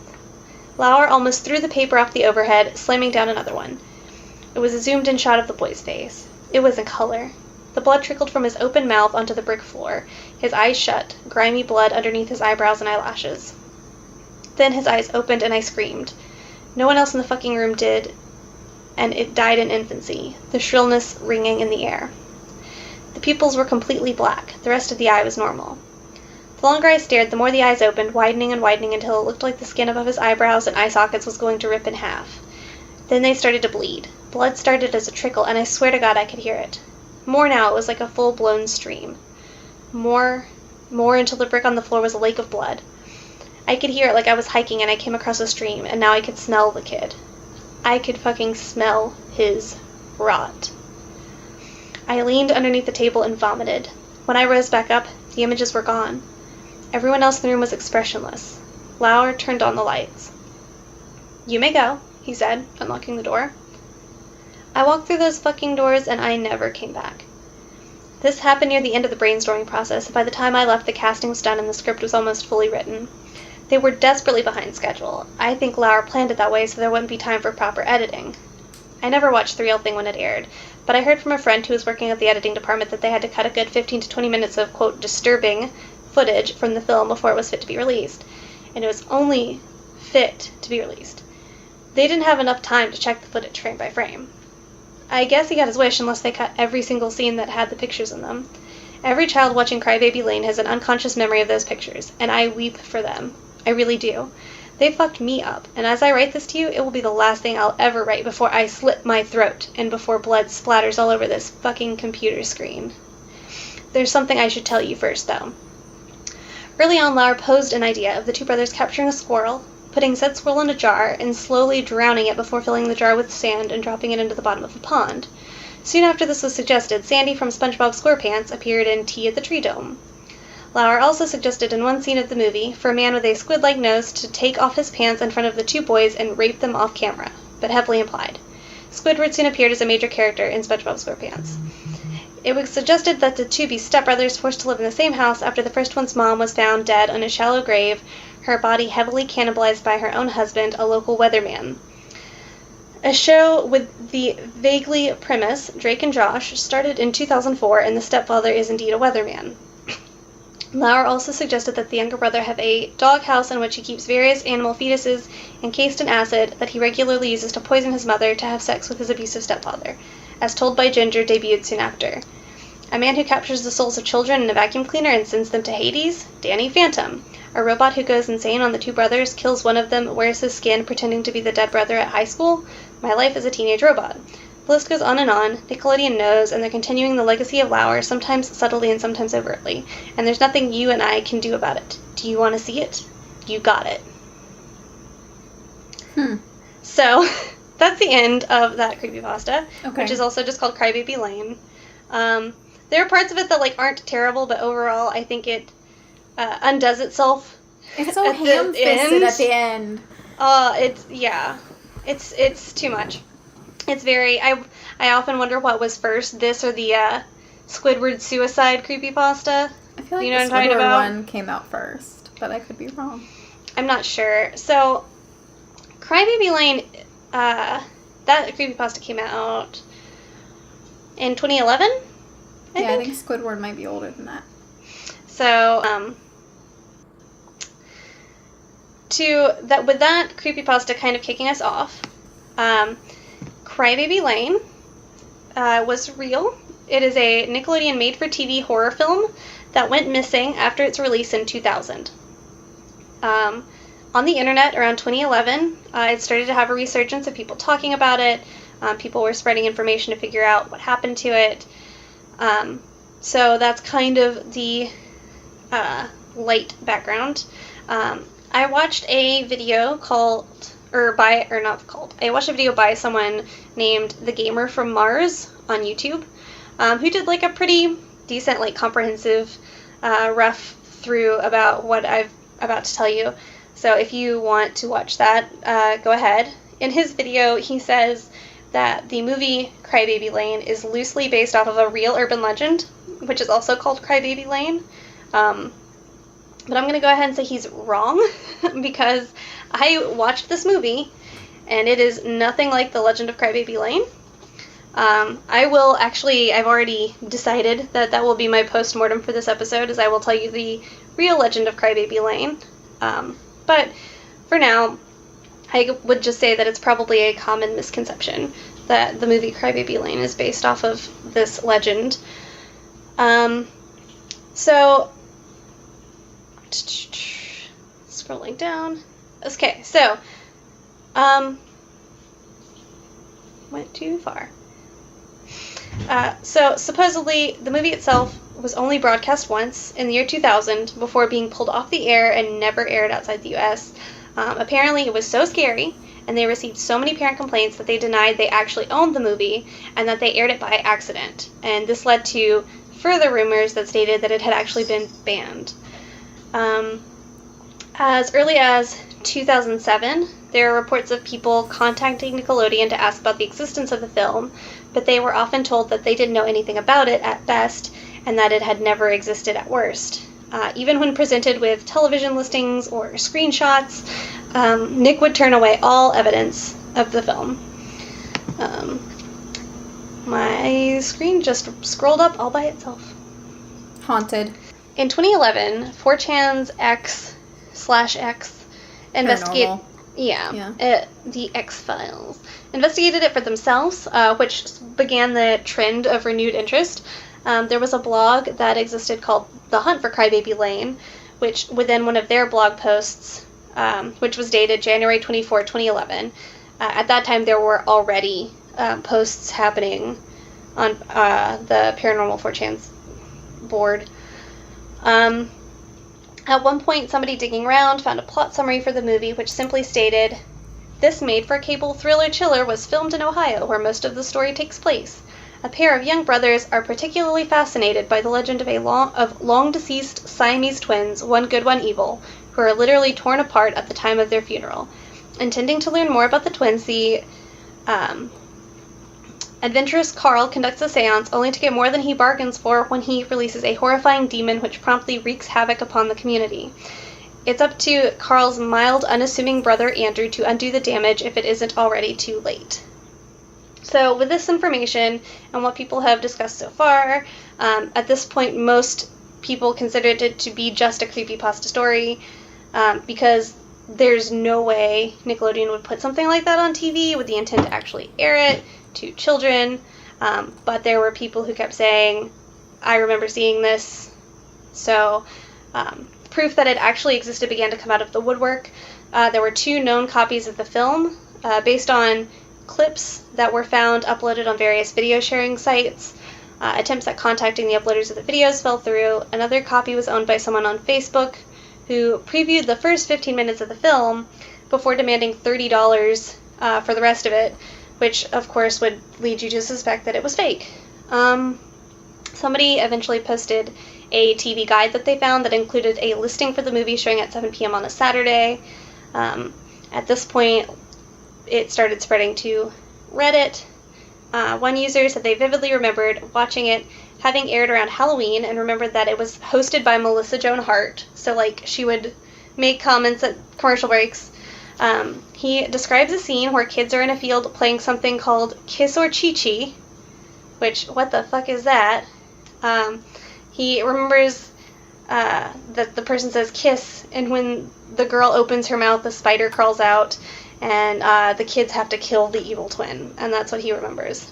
Speaker 1: Lauer almost threw the paper off the overhead, slamming down another one. It was a zoomed-in shot of the boy's face. It was in color. The blood trickled from his open mouth onto the brick floor, his eyes shut, grimy blood underneath his eyebrows and eyelashes. Then his eyes opened and I screamed. No one else in the fucking room did, and it died in infancy, the shrillness ringing in the air. The pupils were completely black. The rest of the eye was normal. The longer I stared, the more the eyes opened, widening and widening until it looked like the skin above his eyebrows and eye sockets was going to rip in half. Then they started to bleed. Blood started as a trickle, and I swear to God I could hear it. More now, it was like a full-blown stream. More until the brick on the floor was a lake of blood. I could hear it like I was hiking and I came across a stream, and now I could smell the kid. I could fucking smell his rot. I leaned underneath the table and vomited. When I rose back up, the images were gone. Everyone else in the room was expressionless. Lauer turned on the lights. "You may go," he said, unlocking the door. I walked through those fucking doors and I never came back. This happened near the end of the brainstorming process. By the time I left, the casting was done and the script was almost fully written. They were desperately behind schedule. I think Lauer planned it that way so there wouldn't be time for proper editing. I never watched the real thing when it aired, but I heard from a friend who was working at the editing department that they had to cut a good 15 to 20 minutes of, quote, disturbing footage from the film before it was fit to be released. And it was only fit to be released. They didn't have enough time to check the footage frame by frame. I guess he got his wish unless they cut every single scene that had the pictures in them. Every child watching Crybaby Lane has an unconscious memory of those pictures, and I weep for them. I really do. They fucked me up, and as I write this to you, it will be the last thing I'll ever write before I slit my throat and before blood splatters all over this fucking computer screen. There's something I should tell you first, though. Early on, Lauer posed an idea of the two brothers capturing a squirrel, putting said squirrel in a jar, and slowly drowning it before filling the jar with sand and dropping it into the bottom of a pond. Soon after this was suggested, Sandy from SpongeBob SquarePants appeared in Tea at the Tree Dome. Lauer also suggested in one scene of the movie for a man with a squid-like nose to take off his pants in front of the two boys and rape them off camera, but heavily implied. Squidward soon appeared as a major character in SpongeBob SquarePants. It was suggested that the two be stepbrothers forced to live in the same house after the first one's mom was found dead on a shallow grave, her body heavily cannibalized by her own husband, a local weatherman. A show with the vaguely premise, Drake and Josh, started in 2004, and the stepfather is indeed a weatherman. Lauer also suggested that the younger brother have a doghouse in which he keeps various animal fetuses encased in acid that he regularly uses to poison his mother to have sex with his abusive stepfather, as Told by Ginger debuted soon after. A man who captures the souls of children in a vacuum cleaner and sends them to Hades, Danny Phantom. A robot who goes insane on the two brothers, kills one of them, wears his skin pretending to be the dead brother at high school, My Life as a Teenage Robot. The list goes on and on. Nickelodeon knows, and they're continuing the legacy of Lauer, sometimes subtly and sometimes overtly. And there's nothing you and I can do about it. Do you want to see it? You got it. So, that's the end of that creepypasta, which is also just called Crybaby Lane. There are parts of it that aren't terrible, but overall I think it undoes itself.
Speaker 2: It's so ham-fisted at the end.
Speaker 1: It's too much. It's very, I often wonder what was first, this or the Squidward suicide creepypasta.
Speaker 2: I feel like
Speaker 1: you know
Speaker 2: the
Speaker 1: what I'm talking
Speaker 2: Squidward
Speaker 1: about?
Speaker 2: one came out first, but I could be wrong.
Speaker 1: I'm not sure. So, Crybaby Lane, that creepypasta came out in 2011? I think
Speaker 2: Squidward might be older than that.
Speaker 1: So, with that creepypasta kind of kicking us off, Crybaby Lane was real. It is a Nickelodeon made-for-TV horror film that went missing after its release in 2000. On the internet around 2011, it started to have a resurgence of people talking about it. People were spreading information to figure out what happened to it. So that's kind of the light background. I watched a video I watched a video by someone named The Gamer from Mars on YouTube, who did like a pretty decent, like comprehensive, rough through about what I've about to tell you. So if you want to watch that, go ahead. In his video, he says that the movie Crybaby Lane is loosely based off of a real urban legend, which is also called Crybaby Lane. But I'm going to go ahead and say he's wrong, because I watched this movie, and it is nothing like the legend of Crybaby Lane. I've already decided that will be my post-mortem for this episode, as I will tell you the real legend of Crybaby Lane. But for now, I would just say that it's probably a common misconception that the movie Crybaby Lane is based off of this legend. So, scrolling down. Okay, so, went too far. So, supposedly, the movie itself was only broadcast once in the year 2000 before being pulled off the air and never aired outside the U.S. Apparently, it was so scary, and they received so many parent complaints that they denied they actually owned the movie and that they aired it by accident. And this led to further rumors that stated that it had actually been banned. As early as 2007, there are reports of people contacting Nickelodeon to ask about the existence of the film, but they were often told that they didn't know anything about it at best, and that it had never existed at worst. Even when presented with television listings or screenshots, Nick would turn away all evidence of the film. My screen just scrolled up all by itself.
Speaker 2: Haunted.
Speaker 1: In 2011, 4chan's X/X investigated. The X-Files investigated it for themselves, which began the trend of renewed interest. There was a blog that existed called The Hunt for Crybaby Lane, which within one of their blog posts, which was dated January 24, 2011. At that time, there were already posts happening on the Paranormal 4chan's board. At one point, somebody digging around found a plot summary for the movie, which simply stated, "This made-for-cable thriller chiller was filmed in Ohio, where most of the story takes place. A pair of young brothers are particularly fascinated by the legend of long-deceased Siamese twins, one good, one evil, who are literally torn apart at the time of their funeral. Intending to learn more about the twins, the adventurous Carl conducts a seance only to get more than he bargains for when he releases a horrifying demon which promptly wreaks havoc upon the community. It's up to Carl's mild, unassuming brother Andrew to undo the damage if it isn't already too late." So with this information and what people have discussed so far, at this point most people considered it to be just a creepypasta story, because there's no way Nickelodeon would put something like that on TV with the intent to actually air it to children, but there were people who kept saying, "I remember seeing this." So proof that it actually existed began to come out of the woodwork. There were 2 known copies of the film, based on clips that were found uploaded on various video sharing sites. Attempts at contacting the uploaders of the videos fell through. Another copy was owned by someone on Facebook who previewed the first 15 minutes of the film before demanding $30 for the rest of it, which of course would lead you to suspect that it was fake. Somebody eventually posted a TV guide that they found that included a listing for the movie showing at 7 p.m. on a Saturday. At this point, it started spreading to Reddit. One user said they vividly remembered watching it having aired around Halloween and remembered that it was hosted by Melissa Joan Hart, so like she would make comments at commercial breaks. He describes a scene where kids are in a field playing something called Kiss or Chi-Chi, which, what the fuck is that? He remembers that the person says kiss, and when the girl opens her mouth, the spider crawls out, and the kids have to kill the evil twin, and that's what he remembers.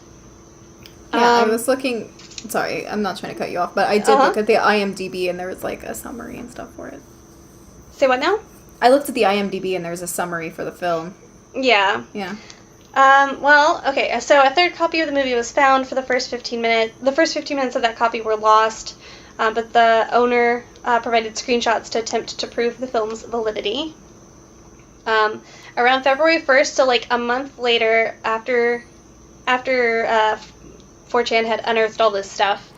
Speaker 2: I was looking... Sorry, I'm not trying to cut you off, but I did look at the IMDb, and there was, like, a summary and stuff for it.
Speaker 1: Say what now?
Speaker 2: I looked at the IMDb, and there was a summary for the film.
Speaker 1: Yeah.
Speaker 2: Yeah.
Speaker 1: Well, okay, so a third copy of the movie was found for the first 15 minutes. The first 15 minutes of that copy were lost, but the owner provided screenshots to attempt to prove the film's validity. Around February 1st, so like a month later, after 4chan had unearthed all this stuff,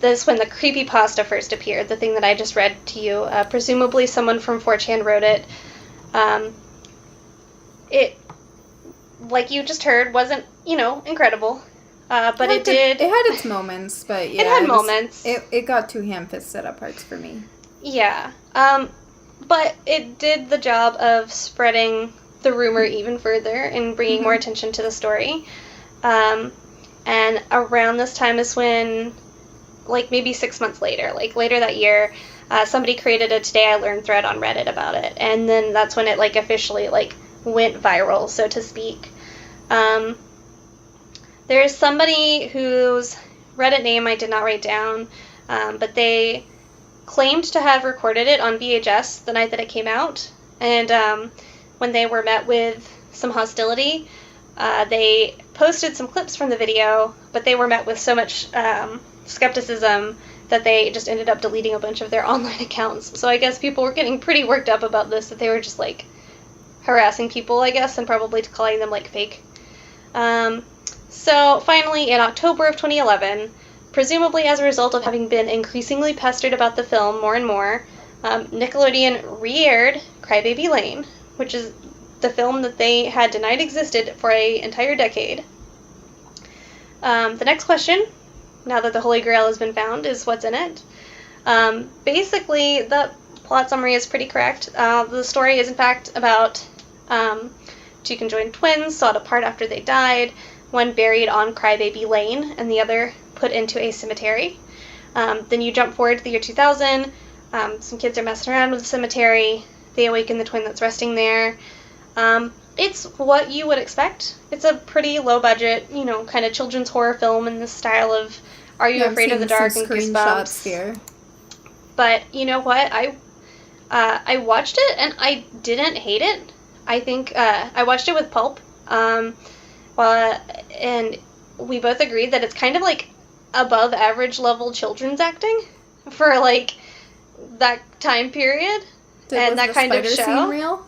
Speaker 1: this is when the creepypasta first appeared, the thing that I just read to you. Presumably someone from 4chan wrote it. It, like you just heard, wasn't, incredible. But it did...
Speaker 2: It had its moments, but yeah.
Speaker 1: It had moments.
Speaker 2: It got too ham-fisted at parts for me.
Speaker 1: Yeah. But it did the job of spreading the rumor even further and bringing more attention to the story. And around this time is when, like maybe 6 months later, like later that year, somebody created a Today I Learned thread on Reddit about it. And then that's when it like officially like went viral, so to speak. There's somebody whose Reddit name I did not write down, but they claimed to have recorded it on VHS the night that it came out. And when they were met with some hostility, they posted some clips from the video, but they were met with so much skepticism that they just ended up deleting a bunch of their online accounts. So I guess people were getting pretty worked up about this, that they were just like harassing people, I guess, and probably calling them like fake. So finally, in October of 2011, presumably as a result of having been increasingly pestered about the film more and more, Nickelodeon re-aired Crybaby Lane, which is the film that they had denied existed for an entire decade. The next question, now that the Holy Grail has been found, is what's in it. Basically, the plot summary is pretty correct. The story is, in fact, about two conjoined twins sought apart after they died, one buried on Crybaby Lane and the other put into a cemetery. Then you jump forward to the year 2000. Some kids are messing around with the cemetery. They awaken the twin that's resting there. It's what you would expect. It's a pretty low budget, kind of children's horror film in the style of Are You Afraid of the Dark and Goosebumps.
Speaker 2: Here.
Speaker 1: But you know what? I watched it and I didn't hate it. I think I watched it with Pulp. And we both agreed that it's kind of like above average level children's acting for like that time period and that kind of show.
Speaker 2: Scene real?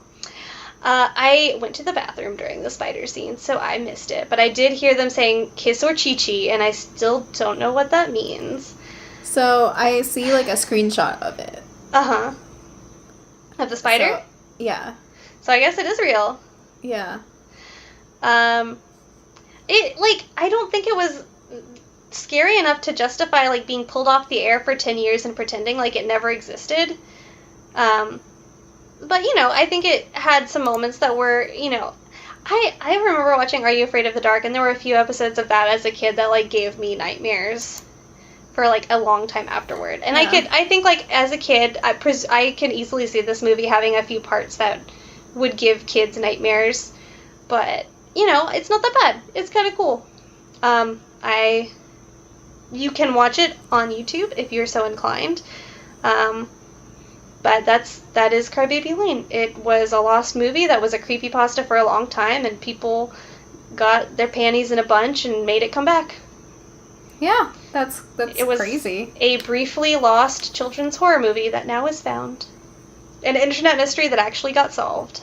Speaker 1: I went to the bathroom during the spider scene, so I missed it. But I did hear them saying kiss or chi-chi, and I still don't know what that means.
Speaker 2: So I see like a screenshot of it.
Speaker 1: Uh-huh. Of the spider?
Speaker 2: So, yeah.
Speaker 1: So I guess it is real.
Speaker 2: Yeah.
Speaker 1: I don't think it was scary enough to justify, like, being pulled off the air for 10 years and pretending like it never existed. But, I think it had some moments that were, I remember watching Are You Afraid of the Dark, and there were a few episodes of that as a kid that, like, gave me nightmares for, like, a long time afterward. And yeah. I think, like, as a kid, I can easily see this movie having a few parts that would give kids nightmares. But, it's not that bad. It's kind of cool. You can watch it on YouTube if you're so inclined. But that is Crybaby Lane. It was a lost movie that was a creepypasta for a long time, and people got their panties in a bunch and made it come back.
Speaker 2: Yeah, that's
Speaker 1: it was
Speaker 2: crazy.
Speaker 1: A briefly lost children's horror movie that now is found. An internet mystery that actually got solved.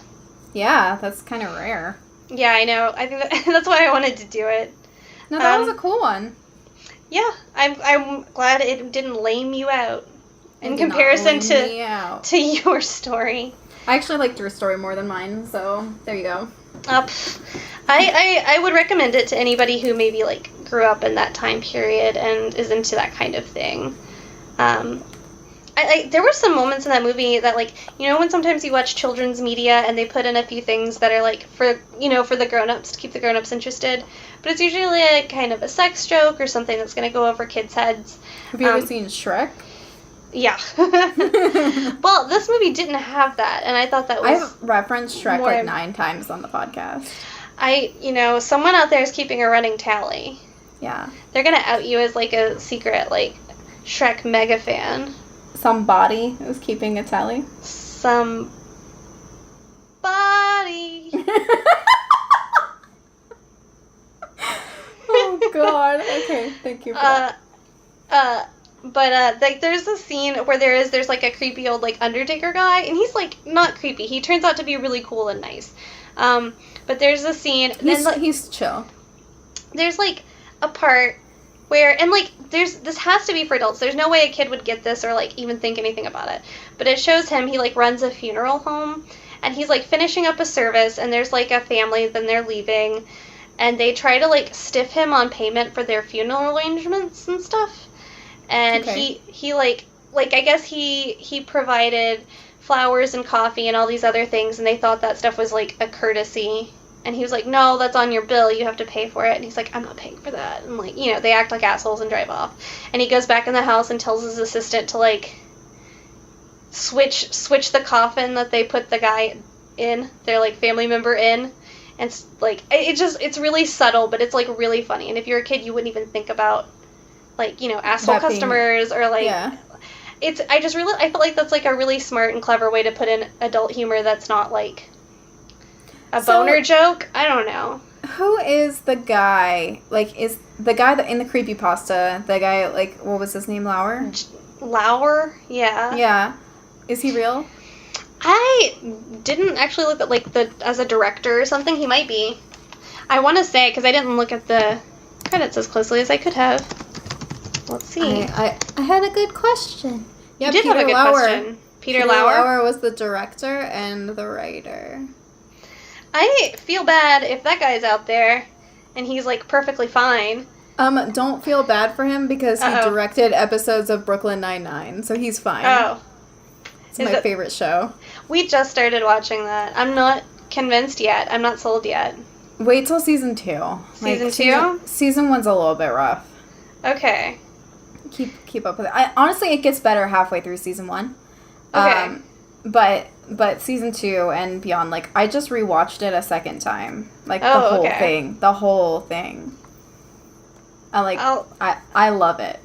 Speaker 2: Yeah, that's kind of rare.
Speaker 1: Yeah, I know. I think that's why I wanted to do it.
Speaker 2: No, that was a cool one.
Speaker 1: Yeah, I'm glad it didn't lame you out in comparison to your story.
Speaker 2: I actually liked your story more than mine, so there you go.
Speaker 1: I would recommend it to anybody who maybe like grew up in that time period and is into that kind of thing. There were some moments in that movie that, like, when sometimes you watch children's media and they put in a few things that are, like, for the grown-ups, to keep the grown-ups interested. But it's usually, like, kind of a sex joke or something that's going to go over kids' heads.
Speaker 2: Have you ever seen Shrek?
Speaker 1: Yeah. Well, this movie didn't have that, and I thought that was...
Speaker 2: I've referenced Shrek, like, 9 times on the podcast.
Speaker 1: someone out there is keeping a running tally.
Speaker 2: Yeah.
Speaker 1: They're gonna out you as, like, a secret, like, Shrek mega fan.
Speaker 2: Somebody is keeping a tally.
Speaker 1: Somebody.
Speaker 2: Oh, God. Okay, thank you for that.
Speaker 1: But like, there's a scene where there's like a creepy old, like, Undertaker guy, and he's, like, not creepy. He turns out to be really cool and nice. But there's a scene.
Speaker 2: He's chill.
Speaker 1: There's, like, a part where, and, like, this has to be for adults. There's no way a kid would get this or, like, even think anything about it. But it shows him, he, like, runs a funeral home, and he's, like, finishing up a service, and there's, like, a family, then they're leaving, and they try to, like, stiff him on payment for their funeral arrangements and stuff. And
Speaker 2: okay.
Speaker 1: he like, I guess he provided flowers and coffee and all these other things, and they thought that stuff was, like, a courtesy. And he was like, no, that's on your bill, you have to pay for it. And he's like, I'm not paying for that. And, like, you know, they act like assholes and drive off. And he goes back in the house and tells his assistant to, like, switch the coffin that they put the guy in, their, like, family member in. And, like, it's really subtle, but it's, like, really funny. And if you're a kid, you wouldn't even think about, like, you know, asshole customers or, like,
Speaker 2: yeah.
Speaker 1: I feel like that's, like, a really smart and clever way to put in adult humor that's not, like, a boner joke. I don't know.
Speaker 2: Who is the guy? Like, is the guy that in the creepypasta, the guy, like, what was his name, Lauer?
Speaker 1: Lauer? Yeah.
Speaker 2: Yeah. Is he real?
Speaker 1: I didn't actually look at, like, as a director or something. He might be. I want to say, because I didn't look at the credits as closely as I could have. Let's see.
Speaker 2: I had a good question. Yeah,
Speaker 1: you did have a good question. Peter Lauer?
Speaker 2: Lauer was the director and the writer.
Speaker 1: I feel bad if that guy's out there and he's, like, perfectly fine.
Speaker 2: Don't feel bad for him because he directed episodes of Brooklyn Nine-Nine, so he's fine.
Speaker 1: Oh.
Speaker 2: It's my favorite show.
Speaker 1: We just started watching that. I'm not convinced yet. I'm not sold yet.
Speaker 2: Wait till season 2.
Speaker 1: Season 2?
Speaker 2: Season 1's a little bit rough.
Speaker 1: Okay.
Speaker 2: Keep up with it. Honestly, it gets better halfway through season 1.
Speaker 1: Okay.
Speaker 2: But season 2 and beyond, like, I just rewatched it a second time. Like, the whole thing. The whole thing. I love it.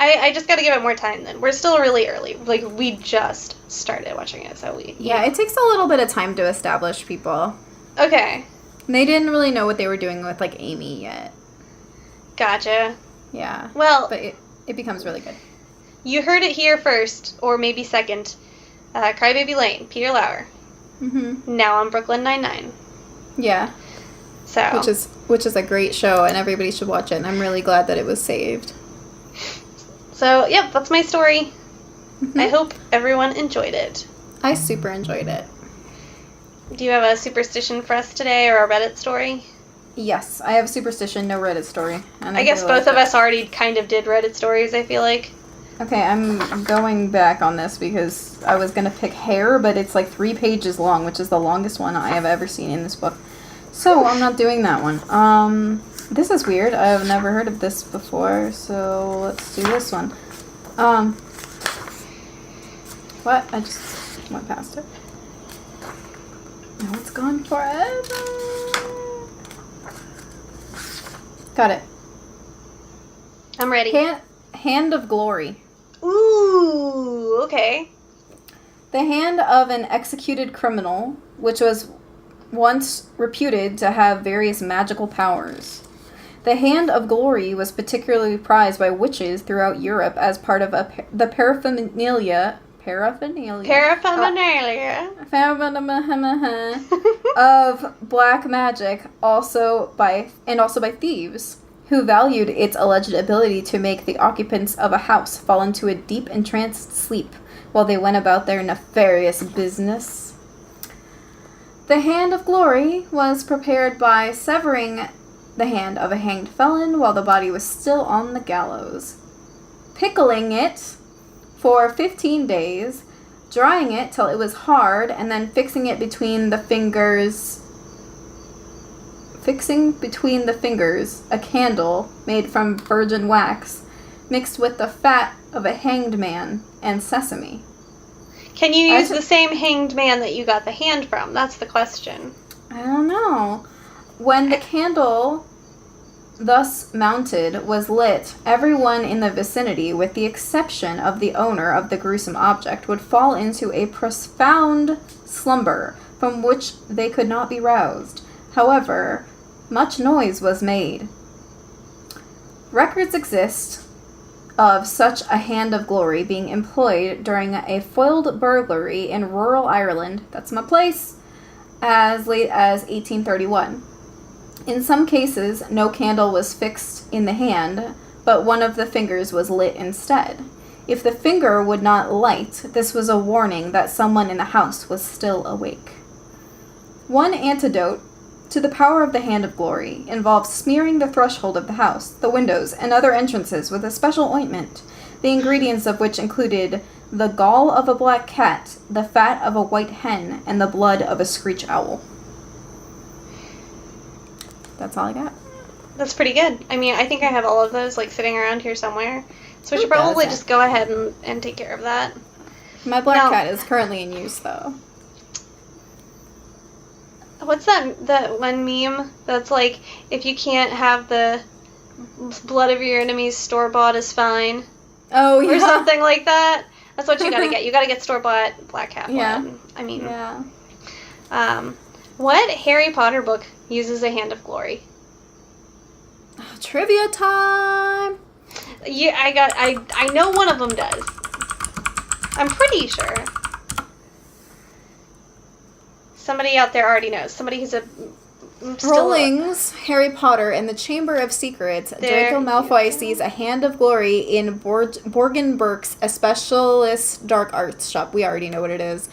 Speaker 1: I just gotta give it more time then. We're still really early. Like, we just started watching it, so we...
Speaker 2: Yeah, it takes a little bit of time to establish people.
Speaker 1: Okay.
Speaker 2: They didn't really know what they were doing with, like, Amy yet.
Speaker 1: Gotcha.
Speaker 2: Yeah.
Speaker 1: Well...
Speaker 2: But it becomes really good.
Speaker 1: You heard it here first, or maybe second. Crybaby Lane, Peter Lauer.
Speaker 2: Mm-hmm.
Speaker 1: Now on Brooklyn Nine-Nine.
Speaker 2: Yeah.
Speaker 1: So.
Speaker 2: Which is a great show, and everybody should watch it, and I'm really glad that it was saved.
Speaker 1: So, yep, that's my story.
Speaker 2: Mm-hmm.
Speaker 1: I hope everyone enjoyed it.
Speaker 2: I super enjoyed it.
Speaker 1: Do you have a superstition for us today, or a Reddit story?
Speaker 2: Yes, I have a superstition, no Reddit story. And
Speaker 1: I guess both of us already kind of did Reddit stories, I feel like.
Speaker 2: Okay, I'm going back on this because I was going to pick hair, but it's like 3 pages long, which is the longest one I have ever seen in this book. So, I'm not doing that one. This is weird. I've never heard of this before, so let's do this one. What? I just went past it. Now it's gone forever. Got it.
Speaker 1: I'm ready.
Speaker 2: Hand of Glory.
Speaker 1: Ooh, okay.
Speaker 2: The hand of an executed criminal, which was once reputed to have various magical powers. The Hand of Glory was particularly prized by witches throughout Europe as part of the paraphernalia of black magic, also by thieves, who valued its alleged ability to make the occupants of a house fall into a deep entranced sleep while they went about their nefarious business. The Hand of Glory was prepared by severing the hand of a hanged felon while the body was still on the gallows, pickling it for 15 days, drying it till it was hard, and then fixing between the fingers a candle made from virgin wax mixed with the fat of a hanged man and sesame.
Speaker 1: Can you use the same hanged man that you got the hand from? That's the question.
Speaker 2: I don't know. When the candle thus mounted was lit, everyone in the vicinity, with the exception of the owner of the gruesome object, would fall into a profound slumber from which they could not be roused. However, much noise was made. Records exist of such a hand of glory being employed during a foiled burglary in rural Ireland, that's my place, as late as 1831. In some cases, no candle was fixed in the hand, but one of the fingers was lit instead. If the finger would not light, this was a warning that someone in the house was still awake. One antidote to the power of the hand of glory involves smearing the threshold of the house, the windows, and other entrances with a special ointment, the ingredients of which included the gall of a black cat, the fat of a white hen, and the blood of a screech owl. That's all I got.
Speaker 1: That's pretty good. I mean, I think I have all of those, like, sitting around here somewhere. So we should probably just go ahead and take care of that.
Speaker 2: My black cat is currently in use, though.
Speaker 1: What's that one meme that's like, if you can't have the blood of your enemies, store-bought is fine?
Speaker 2: Oh, yeah.
Speaker 1: Or something like that. That's what you gotta get. You gotta get store-bought black cat blood.
Speaker 2: Yeah.
Speaker 1: I mean,
Speaker 2: yeah.
Speaker 1: What Harry Potter book uses a hand of glory?
Speaker 2: Trivia time!
Speaker 1: Yeah, I know one of them does. I'm pretty sure. Somebody out there already knows. Somebody who's
Speaker 2: Rowling's Harry Potter and the Chamber of Secrets. Draco Malfoy sees a hand of glory in Borgin Burke's, a specialist dark arts shop. We already know what it is.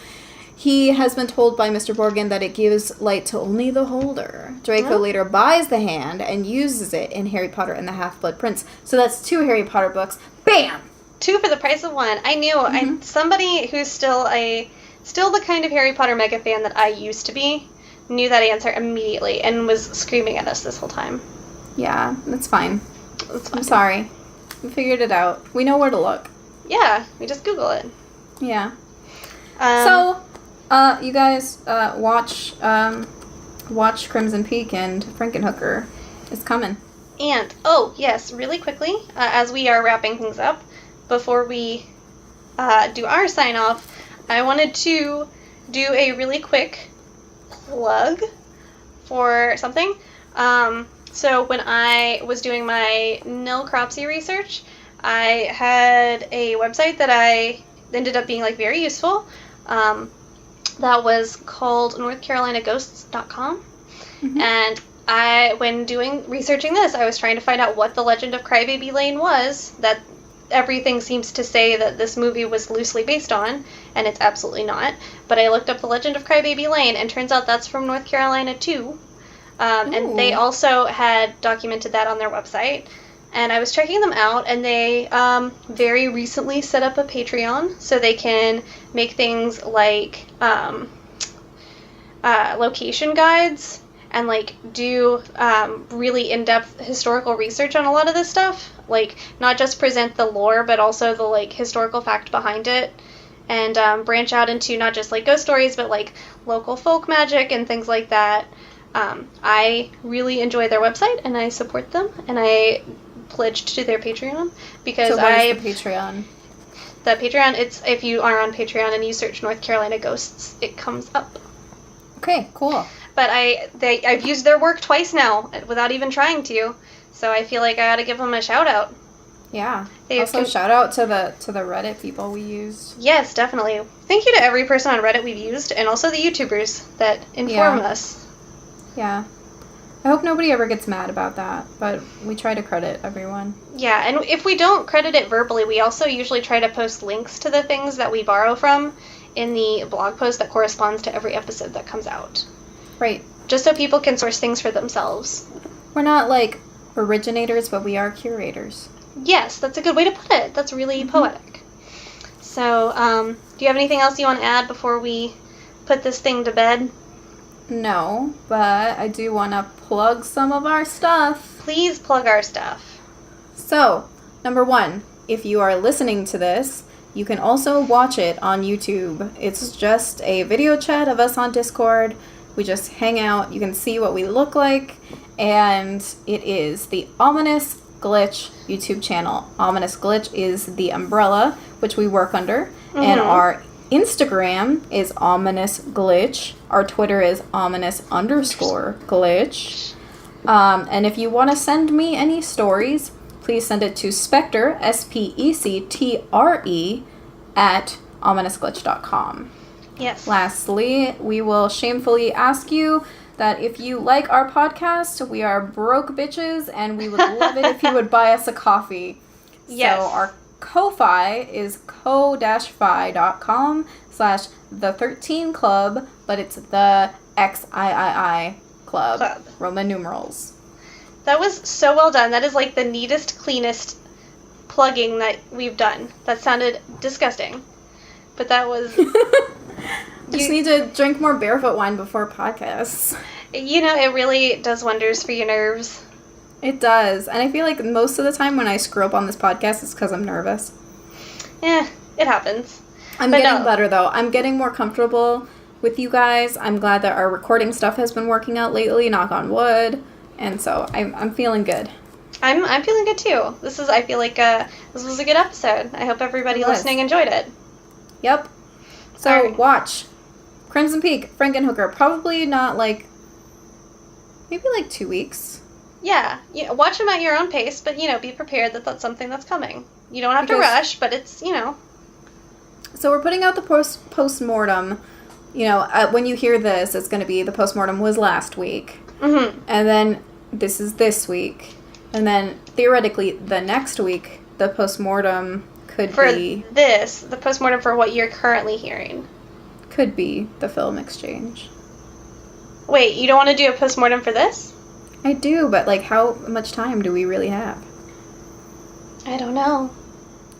Speaker 2: He has been told by Mr. Borgin that it gives light to only the holder. Draco later buys the hand and uses it in Harry Potter and the Half-Blood Prince. So that's 2 Harry Potter books. Bam!
Speaker 1: 2 for the price of 1. I knew. Mm-hmm. Somebody who's still the kind of Harry Potter mega fan that I used to be knew that answer immediately and was screaming at us this whole time.
Speaker 2: Yeah, that's fine. I'm sorry. We figured it out. We know where to look.
Speaker 1: Yeah, we just Google it.
Speaker 2: Yeah. You guys watch Crimson Peak and Frankenhooker. It's coming.
Speaker 1: And, yes, really quickly, as we are wrapping things up, before we do our sign-off, I wanted to do a really quick plug for something. So when I was doing my nil cropsy research, I had a website that I ended up being, like, very useful. That was called NorthCarolinaGhosts.com. Mm-hmm. And when researching this, I was trying to find out what the legend of Crybaby Lane was, that everything seems to say that this movie was loosely based on, and it's absolutely not. But I looked up the legend of Crybaby Lane, and turns out that's from North Carolina, too. And they also had documented that on their website. And I was checking them out, and they very recently set up a Patreon, so they can make things like location guides and, like, do really in-depth historical research on a lot of this stuff. Like, not just present the lore, but also the, like, historical fact behind it. And branch out into not just, like, ghost stories, but, like, local folk magic and things like that. I really enjoy their website, and I support them, and I pledged to their Patreon because
Speaker 2: so what is the Patreon?
Speaker 1: The Patreon, it's if you are on Patreon and you search North Carolina Ghosts, it comes up.
Speaker 2: Okay, cool.
Speaker 1: But I've used their work twice now without even trying to, so I feel like I ought to give them a shout out.
Speaker 2: Yeah. Also, shout out to the Reddit people we used.
Speaker 1: Yes, definitely. Thank you to every person on Reddit we've used, and also the YouTubers that inform us.
Speaker 2: Yeah. I hope nobody ever gets mad about that, but we try to credit everyone.
Speaker 1: Yeah, and if we don't credit it verbally, we also usually try to post links to the things that we borrow from in the blog post that corresponds to every episode that comes out.
Speaker 2: Right.
Speaker 1: Just so people can source things for themselves.
Speaker 2: We're not, like, originators, but we are curators.
Speaker 1: Yes, that's a good way to put it. That's really poetic. So, do you have anything else you want to add before we put this thing to bed?
Speaker 2: No, but I do want to plug some of our stuff.
Speaker 1: Please plug our stuff.
Speaker 2: So, number 1, if you are listening to this, you can also watch it on YouTube. It's just a video chat of us on Discord. We just hang out. You can see what we look like. and it is the Ominous Glitch YouTube channel. Ominous Glitch is the umbrella which we work under, and our Instagram is Ominous Glitch. Our Twitter is Ominous_Glitch. And if you want to send me any stories, please send it to Spectre, SPECTRE, at ominousglitch.com.
Speaker 1: Yes.
Speaker 2: Lastly, we will shamefully ask you that if you like our podcast, we are broke bitches, and we would love it if you would buy us a coffee.
Speaker 1: Yes.
Speaker 2: So our Ko-Fi is ko-fi.com/the13club, but it's the XIII club. Roman numerals.
Speaker 1: That was so well done. That is like the neatest, cleanest plugging that we've done. That sounded disgusting. But that was...
Speaker 2: Just need to drink more barefoot wine before podcasts.
Speaker 1: You know, it really does wonders for your nerves.
Speaker 2: It does. And I feel like most of the time when I screw up on this podcast, it's because I'm nervous.
Speaker 1: Yeah, it happens.
Speaker 2: I'm getting better, though. I'm getting more comfortable with you guys. I'm glad that our recording stuff has been working out lately, knock on wood. And so I'm feeling good.
Speaker 1: I'm feeling good, too. I feel like this was a good episode. I hope everybody listening enjoyed it.
Speaker 2: Yep. So watch Crimson Peak, Frankenhooker. Probably not maybe 2 weeks. Yeah,
Speaker 1: watch them at your own pace, but, be prepared that that's something that's coming. You don't have to rush, but it's,
Speaker 2: So we're putting out the post-mortem. When you hear this, it's going to be the post-mortem was last week.
Speaker 1: Mm-hmm.
Speaker 2: And then this is this week. And then, theoretically, the next week, the post-mortem could be...
Speaker 1: the post-mortem for what you're currently hearing.
Speaker 2: Could be the film exchange.
Speaker 1: Wait, you don't want to do a post-mortem for this?
Speaker 2: I do, but, how much time do we really have?
Speaker 1: I don't know.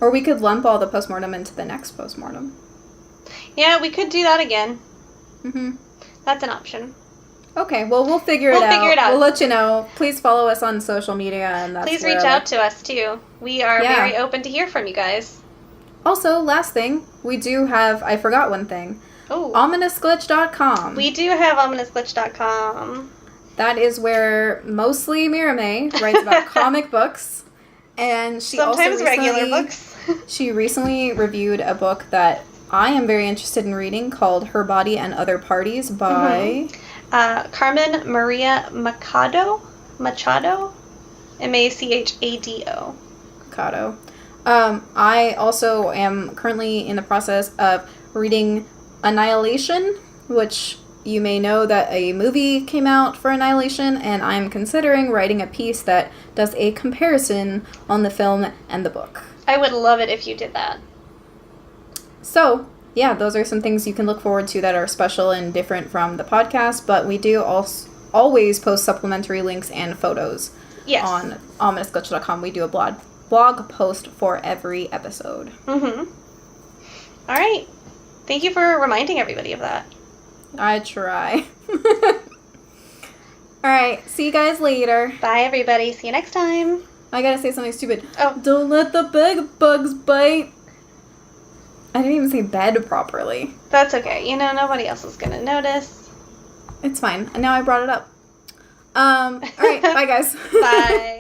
Speaker 2: Or we could lump all the post-mortem into the next post-mortem.
Speaker 1: Yeah, we could do that again.
Speaker 2: Mm-hmm.
Speaker 1: That's an option.
Speaker 2: Okay, well, we'll figure it out. We'll let you know. Please follow us on social media, and that's
Speaker 1: Please reach out to us, too. We are very open to hear from you guys.
Speaker 2: Also, last thing, we do have... I forgot one thing.
Speaker 1: Oh.
Speaker 2: ominousglitch.com.
Speaker 1: We do have ominousglitch.com.
Speaker 2: That is where mostly Miramay writes about comic books. And she
Speaker 1: sometimes regular books.
Speaker 2: She recently reviewed a book that I am very interested in reading called Her Body and Other Parties by...
Speaker 1: Carmen Maria Machado? Machado? Machado.
Speaker 2: Machado. I also am currently in the process of reading Annihilation, which you may know that a movie came out for Annihilation, and I'm considering writing a piece that does a comparison on the film and the book.
Speaker 1: I would love it if you did that.
Speaker 2: So, yeah, those are some things you can look forward to that are special and different from the podcast, but we do always post supplementary links and photos on ominousglitch.com. We do a blog post for every episode.
Speaker 1: Mm-hmm. All right. Thank you for reminding everybody of that.
Speaker 2: I try. All right. See you guys later.
Speaker 1: Bye, everybody. See you next time.
Speaker 2: I gotta say something stupid.
Speaker 1: Oh.
Speaker 2: Don't let the bed bugs bite. I didn't even say bed properly.
Speaker 1: That's okay. Nobody else is gonna notice.
Speaker 2: It's fine. And now I brought it up. All right. Bye, guys.
Speaker 1: Bye.